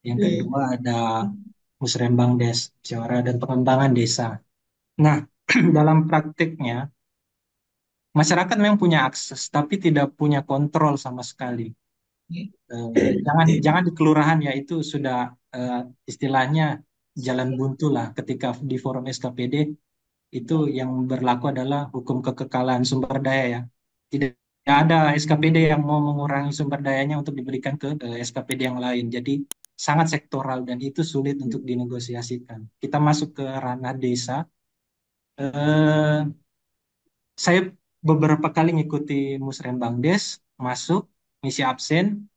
Yang kedua ada Musrembang Des, musyawarah dan pengembangan desa. Nah, dalam praktiknya masyarakat memang punya akses tapi tidak punya kontrol sama sekali. Jangan di kelurahan ya, itu sudah istilahnya jalan buntu lah. Ketika di forum SKPD itu yang berlaku adalah hukum kekekalan sumber daya ya. Tidak ada SKPD yang mau mengurangi sumber dayanya untuk diberikan ke SKPD yang lain. Jadi sangat sektoral dan itu sulit untuk dinegosiasikan. Kita masuk ke ranah desa. Eh, saya beberapa kali ngikuti Musrembang Des, masuk, ngisi absen,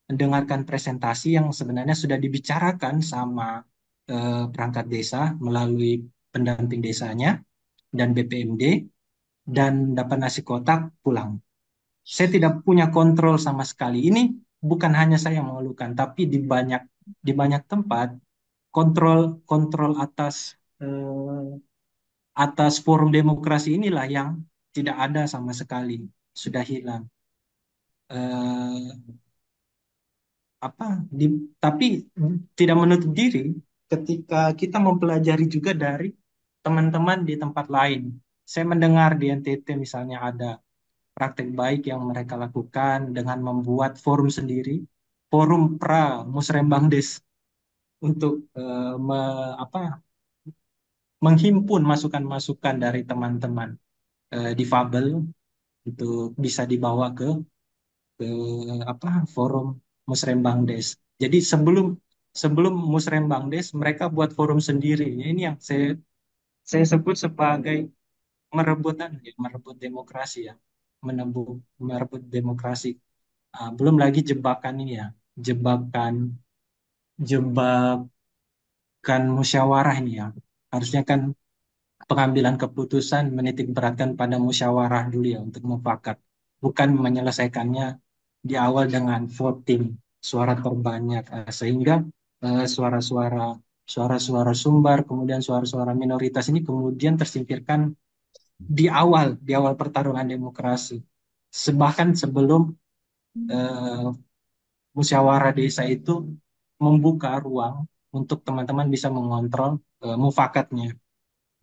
mendengarkan presentasi yang sebenarnya sudah dibicarakan sama perangkat desa melalui pendamping desanya dan BPMD, dan dapat nasi kotak pulang. Saya tidak punya kontrol sama sekali. Ini bukan hanya saya yang mengeluhkan, tapi di banyak tempat kontrol kontrol atas forum demokrasi inilah yang tidak ada sama sekali, sudah hilang. Eh, apa di, tapi tidak menutup diri ketika kita mempelajari juga dari teman-teman di tempat lain. Saya mendengar di NTT misalnya ada praktek baik yang mereka lakukan dengan membuat forum sendiri, forum pra Musrembang Des untuk menghimpun masukan-masukan dari teman-teman difabel untuk bisa dibawa ke forum Musrembang Des. Jadi sebelum sebelum Musrembang Des mereka buat forum sendiri. Ini yang saya sebut sebagai merebut demokrasi ya, merebut demokrasi. Belum lagi jebakan ini ya, jebakan jebakan musyawarah ini ya. Harusnya kan pengambilan keputusan menitik beratkan pada musyawarah dulu ya untuk mufakat, bukan menyelesaikannya di awal dengan voting suara terbanyak. Sehingga suara-suara suara-suara sumbar kemudian suara-suara minoritas ini kemudian tersingkirkan di awal pertarungan demokrasi. Bahkan sebelum eh, musyawarah desa itu membuka ruang untuk teman-teman bisa mengontrol mufakatnya.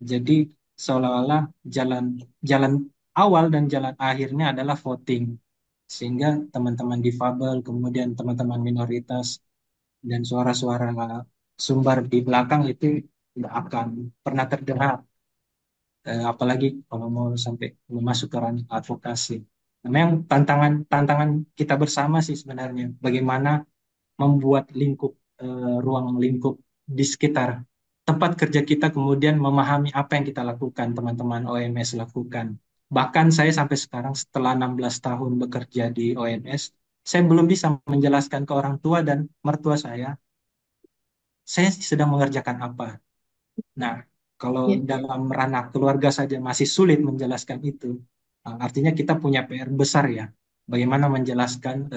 Jadi seolah-olah jalan jalan awal dan jalan akhirnya adalah voting. Sehingga teman-teman difabel, kemudian teman-teman minoritas dan suara-suara sumbar di belakang itu tidak akan pernah terdengar. Apalagi kalau mau sampai masuk ke ranah advokasi. Nah, memang tantangan tantangan kita bersama sih sebenarnya bagaimana membuat ruang lingkup di sekitar tempat kerja kita kemudian memahami apa yang kita lakukan, teman-teman OMS lakukan. Bahkan saya sampai sekarang setelah 16 tahun bekerja di OMS, saya belum bisa menjelaskan ke orang tua dan mertua saya sedang mengerjakan apa. Nah, kalau Ya. dalam ranah keluarga saja masih sulit menjelaskan itu, artinya kita punya PR besar ya. Bagaimana menjelaskan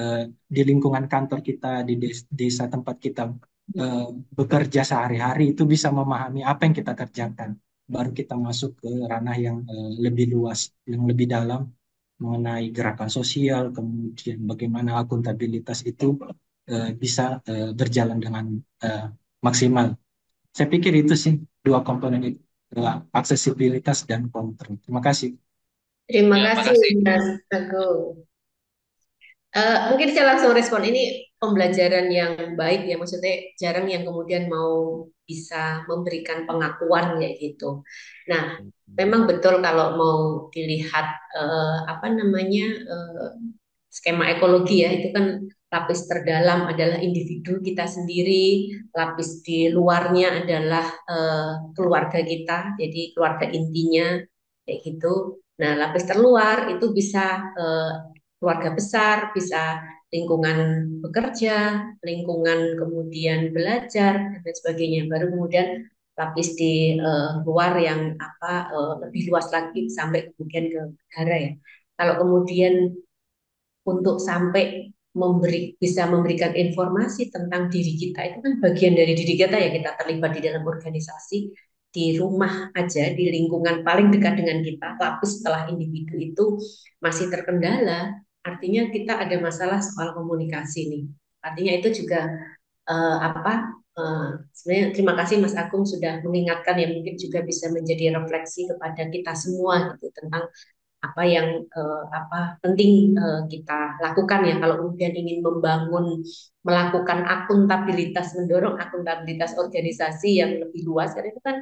di lingkungan kantor kita, di desa tempat kita eh, bekerja sehari-hari itu bisa memahami apa yang kita kerjakan. Baru kita masuk ke ranah yang lebih luas, yang lebih dalam mengenai gerakan sosial, kemudian bagaimana akuntabilitas itu bisa berjalan dengan eh, maksimal. Saya pikir itu sih dua komponen itu, aksesibilitas dan kontrol. Terima kasih. Terima Ya, kasih makasih. Mas Agung. Mungkin saya langsung respon ini pembelajaran yang baik ya, maksudnya jarang yang kemudian mau bisa memberikan pengakuan kayak gitu. Nah, memang betul kalau mau dilihat apa namanya skema ekologi ya, itu kan lapis terdalam adalah individu kita sendiri, lapis di luarnya adalah keluarga kita, jadi keluarga intinya kayak gitu. Nah, lapis terluar itu bisa keluarga besar, bisa lingkungan bekerja, lingkungan kemudian belajar dan lain sebagainya. Baru kemudian lapis di luar yang lebih luas lagi sampai kemudian ke negara ya. Kalau kemudian untuk sampai bisa memberikan informasi tentang diri kita itu kan bagian dari diri kita ya, kita terlibat di dalam organisasi, di rumah aja, di lingkungan paling dekat dengan kita, tapi setelah individu itu masih terkendala, artinya kita ada masalah soal komunikasi nih. Artinya itu juga sebenarnya terima kasih Mas Agung sudah mengingatkan, yang mungkin juga bisa menjadi refleksi kepada kita semua gitu tentang apa yang penting kita lakukan ya kalau kemudian ingin melakukan akuntabilitas, mendorong akuntabilitas organisasi yang lebih luas, karena itu kan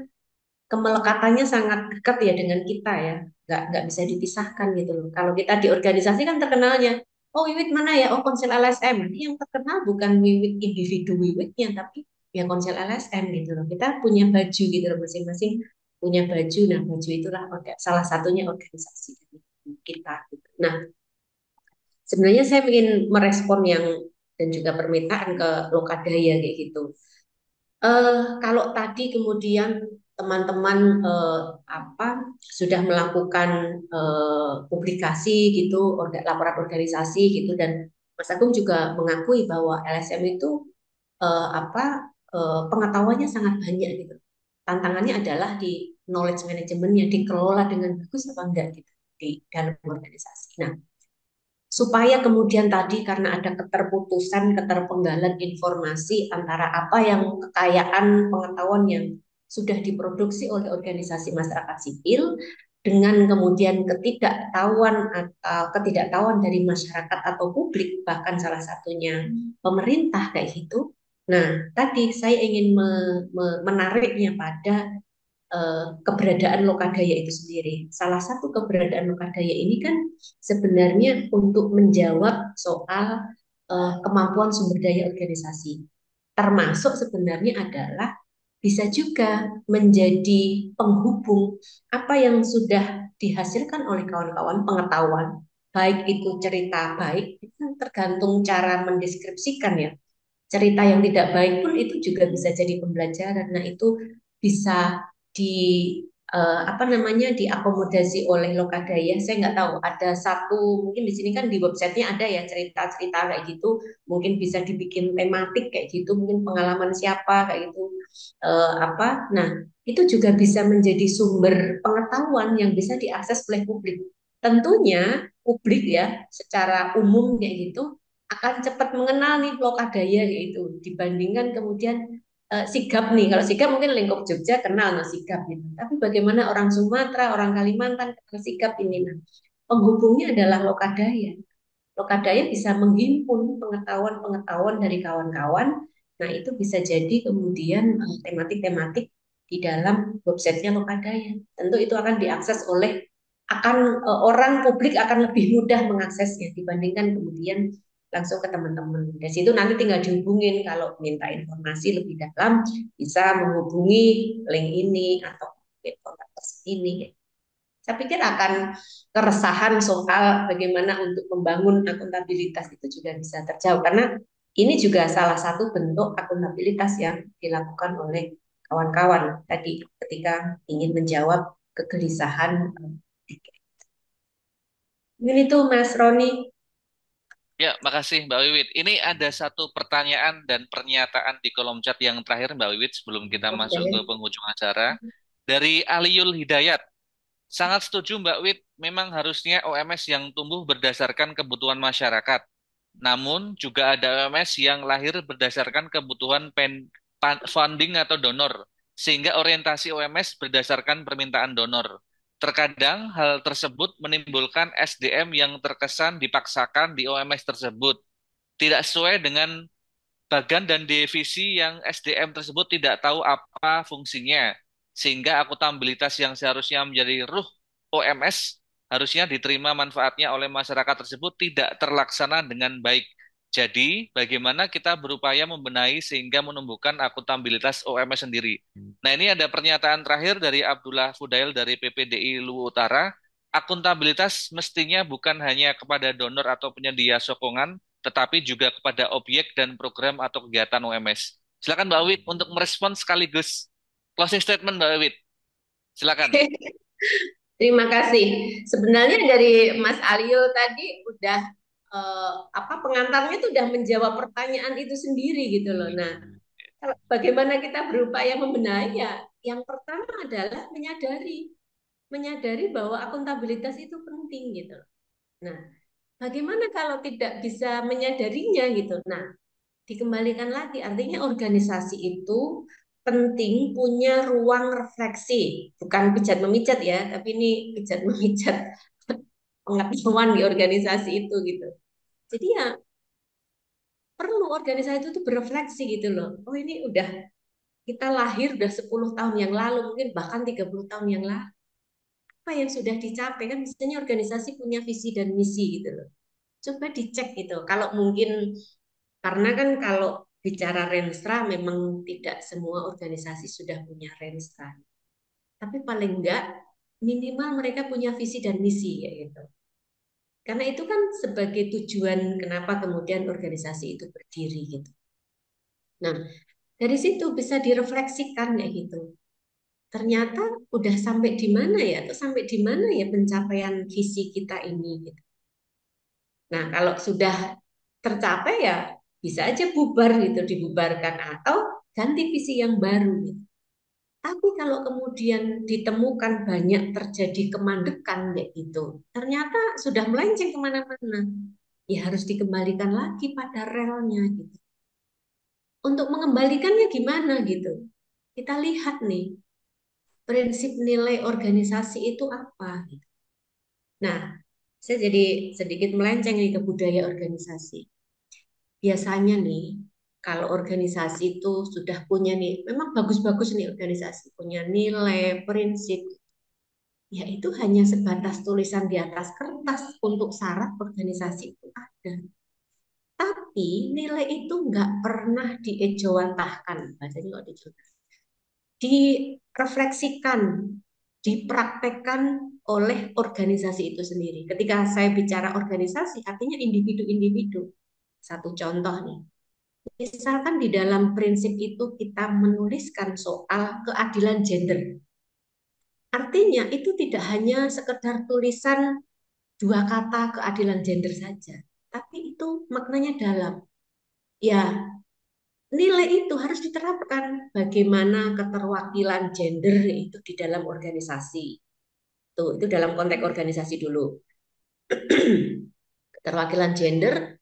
kemelekatannya sangat dekat ya dengan kita ya, nggak bisa dipisahkan gitu loh. Kalau kita di organisasi kan terkenalnya, oh Wiwit mana ya, oh Konsel LSM, yang terkenal bukan Wiwit individu Wiwitnya tapi ya Konsel LSM gitu loh. Kita punya baju gitu loh, masing-masing punya baju. Nah, baju itulah salah satunya organisasi kita gitu. Nah, sebenarnya saya ingin merespon yang dan juga permintaan ke Lokadaya kayak gitu. Kalau tadi kemudian teman-teman sudah melakukan publikasi gitu, laporan organisasi gitu, dan Mas Agung juga mengakui bahwa LSM itu pengetahuannya sangat banyak gitu. Tantangannya adalah di knowledge manajemennya, dikelola dengan bagus apa enggak gitu di dalam organisasi. Nah, supaya kemudian tadi karena ada keterputusan, keterpenggalan informasi antara apa yang kekayaan pengetahuan yang sudah diproduksi oleh organisasi masyarakat sipil dengan kemudian ketidaktahuan atau ketidaktahuan dari masyarakat atau publik, bahkan salah satunya pemerintah kayak gitu. Nah, tadi saya ingin menariknya pada keberadaan Lokadaya itu sendiri. Salah satu keberadaan Lokadaya ini kan sebenarnya untuk menjawab soal kemampuan sumber daya organisasi. Termasuk sebenarnya adalah bisa juga menjadi penghubung apa yang sudah dihasilkan oleh kawan-kawan pengetahuan, baik itu cerita baik, itu kan tergantung cara mendeskripsikan ya. Cerita yang tidak baik pun itu juga bisa jadi pembelajaran. Nah, itu bisa di apa namanya diakomodasi oleh Lokadaya. Saya nggak tahu ada satu mungkin di sini kan di websitenya ada ya cerita-cerita kayak gitu. Mungkin bisa dibikin tematik kayak gitu. Mungkin pengalaman siapa kayak gitu. Apa? Nah, itu juga bisa menjadi sumber pengetahuan yang bisa diakses oleh publik. Tentunya publik ya secara umum kayak gitu akan cepat mengenal nih Lokadaya yaitu dibandingkan kemudian Sigap nih. Kalau Sigap mungkin lingkup Jogja kenal nah Sigap gitu. Tapi bagaimana orang Sumatera, orang Kalimantan kenal Sigap ini nah. Penghubungnya adalah Lokadaya. Lokadaya bisa menghimpun pengetahuan-pengetahuan dari kawan-kawan. Nah, itu bisa jadi kemudian tematik-tematik di dalam websitenya Lokadaya. Tentu itu akan diakses oleh orang publik akan lebih mudah mengaksesnya dibandingkan kemudian langsung ke teman-teman. Dari situ nanti tinggal dihubungin kalau minta informasi lebih dalam bisa menghubungi link ini atau kontak ini. Saya pikir akan keresahan soal bagaimana untuk membangun akuntabilitas itu juga bisa terjawab karena ini juga salah satu bentuk akuntabilitas yang dilakukan oleh kawan-kawan tadi ketika ingin menjawab kegelisahan. Ini tuh Mas Roni. Ya, makasih Mbak Wiwit. Ini ada satu pertanyaan dan pernyataan di kolom chat yang terakhir Mbak Wiwit sebelum kita masuk ke Oke. penghujung acara. Dari Aliul Hidayat. Sangat setuju Mbak Wit, memang harusnya OMS yang tumbuh berdasarkan kebutuhan masyarakat. Namun juga ada OMS yang lahir berdasarkan kebutuhan funding atau donor, sehingga orientasi OMS berdasarkan permintaan donor. Terkadang hal tersebut menimbulkan SDM yang terkesan dipaksakan di OMS tersebut, tidak sesuai dengan bagan dan divisi yang SDM tersebut tidak tahu apa fungsinya, sehingga akuntabilitas yang seharusnya menjadi ruh OMS harusnya diterima manfaatnya oleh masyarakat tersebut tidak terlaksana dengan baik. Jadi, bagaimana kita berupaya membenahi sehingga menumbuhkan akuntabilitas OMS sendiri. Nah, ini ada pernyataan terakhir dari Abdullah Fudail dari PPDI Luwu Utara. Akuntabilitas mestinya bukan hanya kepada donor atau penyedia sokongan, tetapi juga kepada objek dan program atau kegiatan OMS. Silakan Mbak Wit untuk merespons sekaligus closing statement Mbak Wit. Silakan. Terima kasih. Sebenarnya dari Mas Alio tadi udah apa pengantarnya itu udah menjawab pertanyaan itu sendiri gitu loh. Nah, bagaimana kita berupaya membenahi ya? Yang pertama adalah menyadari bahwa akuntabilitas itu penting gitu. Nah, bagaimana kalau tidak bisa menyadarinya gitu? Nah, dikembalikan lagi artinya organisasi itu penting punya ruang refleksi, bukan pijat memijat ya, tapi ini pijat memijat pengetahuan di organisasi itu gitu. Jadi ya perlu organisasi itu tuh berefleksi gitu loh. Oh ini udah kita lahir udah 10 tahun yang lalu, mungkin bahkan 30 tahun yang lalu. Apa yang sudah dicapai kan misalnya organisasi punya visi dan misi gitu loh. Coba dicek gitu. Kalau mungkin karena kan kalau bicara Renstra memang tidak semua organisasi sudah punya Renstra. Tapi paling enggak minimal mereka punya visi dan misi ya gitu. Karena itu kan sebagai tujuan kenapa kemudian organisasi itu berdiri gitu. Nah, dari situ bisa direfleksikan ya gitu. Ternyata udah sampai di mana ya atau sampai di mana ya pencapaian visi kita ini gitu. Nah, kalau sudah tercapai ya bisa aja bubar gitu, dibubarkan atau ganti visi yang baru gitu. Tapi kalau kemudian ditemukan banyak terjadi kemandekan kayak gitu, ternyata sudah melenceng kemana-mana. ya harus dikembalikan lagi pada relnya gitu. Untuk mengembalikannya gimana gitu? Kita lihat nih, prinsip nilai organisasi itu apa gitu. Nah, saya jadi sedikit melenceng nih ke budaya organisasi. Biasanya nih, kalau organisasi itu sudah punya nih, memang bagus-bagus nih organisasi, punya nilai, prinsip, ya itu hanya sebatas tulisan di atas kertas untuk syarat organisasi itu ada. Tapi nilai itu nggak pernah diejawantahkan, bahasanya kok diejawantahkan, direfleksikan, dipraktekkan oleh organisasi itu sendiri. Ketika saya bicara organisasi, artinya individu-individu. Satu contoh nih, misalkan di dalam prinsip itu kita menuliskan soal keadilan gender. Artinya itu tidak hanya sekedar tulisan dua kata keadilan gender saja, tapi itu maknanya dalam. Ya, nilai itu harus diterapkan bagaimana keterwakilan gender itu di dalam organisasi. Tuh, itu dalam konteks organisasi dulu. Keterwakilan gender,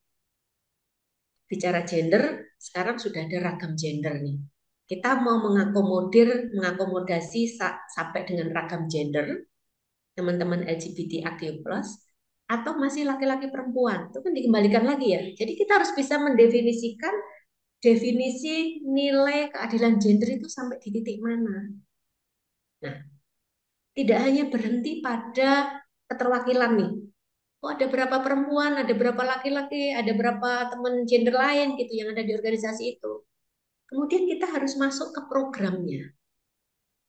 bicara gender, sekarang sudah ada ragam gender nih. Kita mau mengakomodasi sampai dengan ragam gender, teman-teman LGBTIQ+, atau masih laki-laki perempuan, itu kan dikembalikan lagi ya. Jadi kita harus bisa mendefinisikan definisi nilai keadilan gender itu sampai di titik mana. Nah, tidak hanya berhenti pada keterwakilan nih. Oh, ada berapa perempuan, ada berapa laki-laki, ada berapa teman gender lain gitu yang ada di organisasi itu. Kemudian kita harus masuk ke programnya.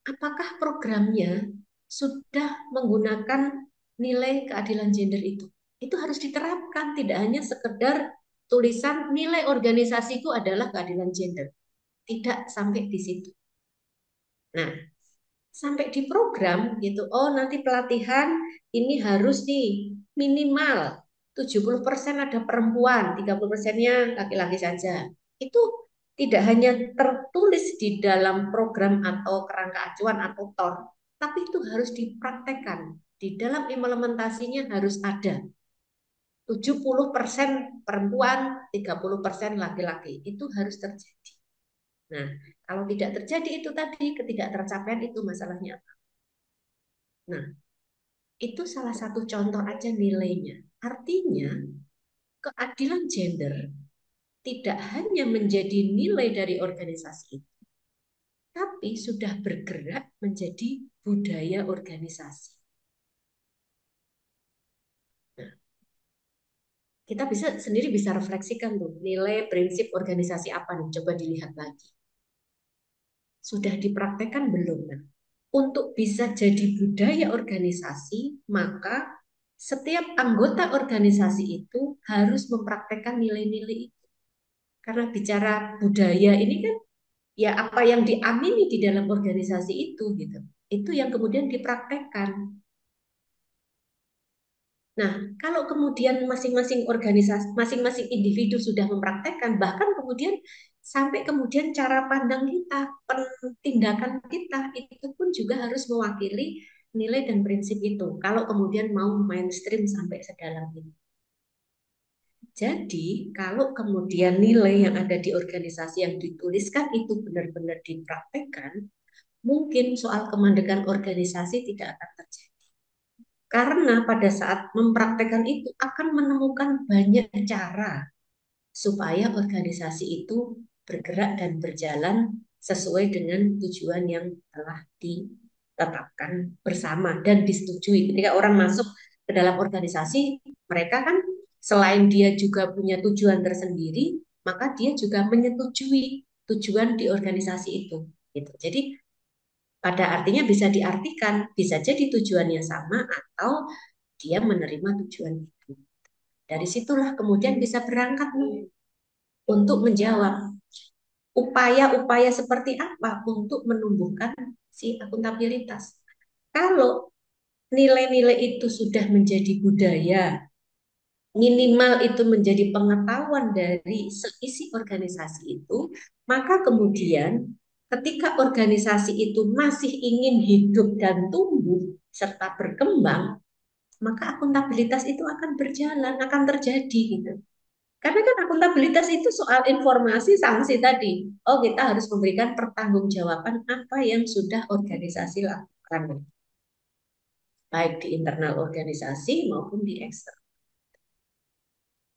Apakah programnya sudah menggunakan nilai keadilan gender itu? Itu harus diterapkan, tidak hanya sekedar tulisan nilai organisasiku adalah keadilan gender. Tidak sampai di situ. Nah, sampai di program gitu. Oh, nanti pelatihan ini harus nih minimal 70% ada perempuan, 30%-nya laki-laki saja. Itu tidak hanya tertulis di dalam program atau kerangka acuan atau TOR, tapi itu harus dipraktekkan. Di dalam implementasinya harus ada 70% perempuan, 30% laki-laki. Itu harus terjadi. Nah, kalau tidak terjadi itu tadi, ketidaktercapaian itu masalahnya. Nah, itu salah satu contoh aja nilainya. Artinya, keadilan gender tidak hanya menjadi nilai dari organisasi itu, tapi sudah bergerak menjadi budaya organisasi. Nah, kita sendiri bisa refleksikan tuh, nilai prinsip organisasi apa nih, coba dilihat lagi. Sudah dipraktekkan belum? Nah, untuk bisa jadi budaya organisasi, maka setiap anggota organisasi itu harus mempraktekkan nilai-nilai itu. Karena bicara budaya ini kan ya apa yang diamini di dalam organisasi itu gitu. Itu yang kemudian dipraktekkan. Nah, kalau kemudian masing-masing organisasi, masing-masing individu sudah mempraktekkan, bahkan kemudian sampai kemudian cara pandang kita, tindakan kita itu pun juga harus mewakili nilai dan prinsip itu. Kalau kemudian mau mainstream sampai sedalam ini. Jadi, kalau kemudian nilai yang ada di organisasi yang dituliskan itu benar-benar dipraktekkan, mungkin soal kemandekan organisasi tidak akan terjadi. Karena pada saat mempraktekkan itu akan menemukan banyak cara supaya organisasi itu bergerak dan berjalan sesuai dengan tujuan yang telah ditetapkan bersama dan disetujui. Ketika orang masuk ke dalam organisasi, mereka kan selain dia juga punya tujuan tersendiri, maka dia juga menyetujui tujuan di organisasi itu. Gitu. Jadi pada artinya bisa diartikan, bisa jadi tujuannya sama atau dia menerima tujuan itu. Dari situlah kemudian bisa berangkat untuk menjawab upaya-upaya seperti apa untuk menumbuhkan si akuntabilitas. Kalau nilai-nilai itu sudah menjadi budaya, minimal itu menjadi pengetahuan dari seisi organisasi itu, maka kemudian ketika organisasi itu masih ingin hidup dan tumbuh serta berkembang, maka akuntabilitas itu akan berjalan, akan terjadi gitu. Karena kan akuntabilitas itu soal informasi sanksi tadi. Oh, kita harus memberikan pertanggungjawaban apa yang sudah organisasi lakukan, baik di internal organisasi maupun di eksternal.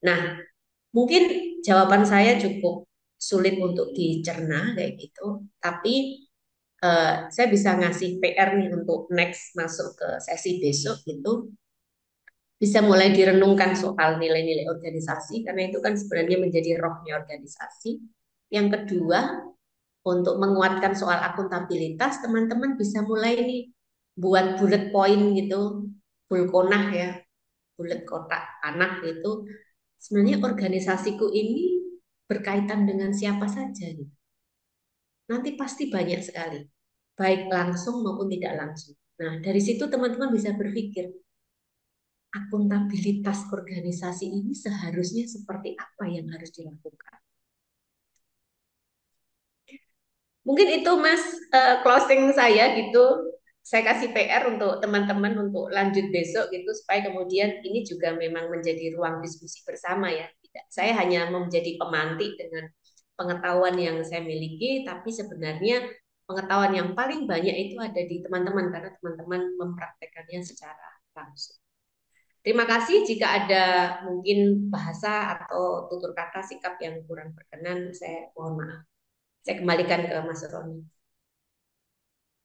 Nah, mungkin jawaban saya cukup sulit untuk dicerna kayak gitu, tapi saya bisa ngasih PR nih untuk next masuk ke sesi besok gitu. Bisa mulai direnungkan soal nilai-nilai organisasi, karena itu kan sebenarnya menjadi rohnya organisasi. Yang kedua, untuk menguatkan soal akuntabilitas, teman-teman bisa mulai nih buat bullet point gitu, bulkonah ya, bullet kotak anak gitu. Sebenarnya organisasiku ini berkaitan dengan siapa saja gitu. Nanti pasti banyak sekali, baik langsung maupun tidak langsung. Nah, dari situ teman-teman bisa berpikir, akuntabilitas organisasi ini seharusnya seperti apa yang harus dilakukan. Mungkin itu Mas closing saya gitu. Saya kasih PR untuk teman-teman untuk lanjut besok gitu supaya kemudian ini juga memang menjadi ruang diskusi bersama ya. Saya hanya menjadi pemantik dengan pengetahuan yang saya miliki, tapi sebenarnya pengetahuan yang paling banyak itu ada di teman-teman karena teman-teman mempraktekannya secara langsung. Terima kasih. Jika ada mungkin bahasa atau tutur kata sikap yang kurang berkenan, saya mohon maaf. Saya kembalikan ke Mas Roni.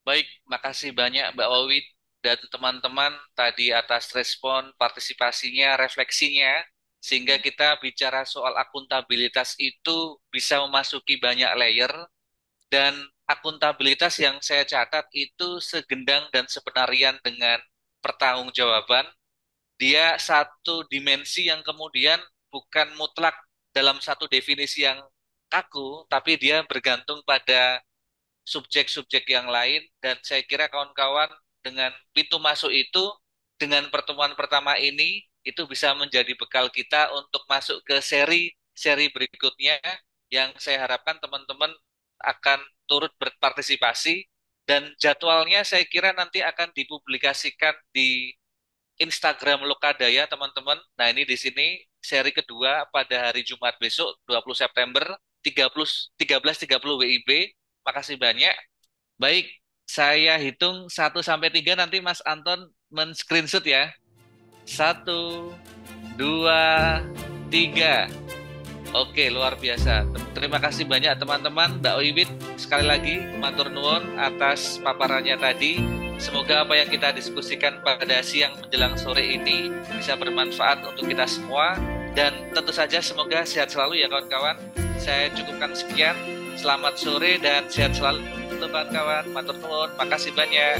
Baik, makasih banyak Mbak Wawit dan teman-teman tadi atas respon, partisipasinya, refleksinya, sehingga kita bicara soal akuntabilitas itu bisa memasuki banyak layer, dan akuntabilitas yang saya catat itu segendang dan sepenarian dengan pertanggungjawaban. Dia satu dimensi yang kemudian bukan mutlak dalam satu definisi yang kaku, tapi dia bergantung pada subjek-subjek yang lain, dan saya kira kawan-kawan dengan pintu masuk itu, dengan pertemuan pertama ini, itu bisa menjadi bekal kita untuk masuk ke seri-seri berikutnya yang saya harapkan teman-teman akan turut berpartisipasi, dan jadwalnya saya kira nanti akan dipublikasikan di Instagram Lokadaya teman-teman. Nah, ini di sini seri kedua pada hari Jumat besok 20 September 13.30 WIB. Makasih banyak. Baik, saya hitung 1 sampai 3, nanti Mas Anton men-screenshot ya. 1, 2, 3. Oke, luar biasa. Terima kasih banyak teman-teman. Mbak Wiwit, sekali lagi matur nuwun atas paparannya tadi. Semoga apa yang kita diskusikan pada siang menjelang sore ini bisa bermanfaat untuk kita semua. Dan tentu saja semoga sehat selalu ya kawan-kawan. Saya cukupkan sekian. Selamat sore dan sehat selalu kawan-kawan. Matur nuwun, makasih banyak.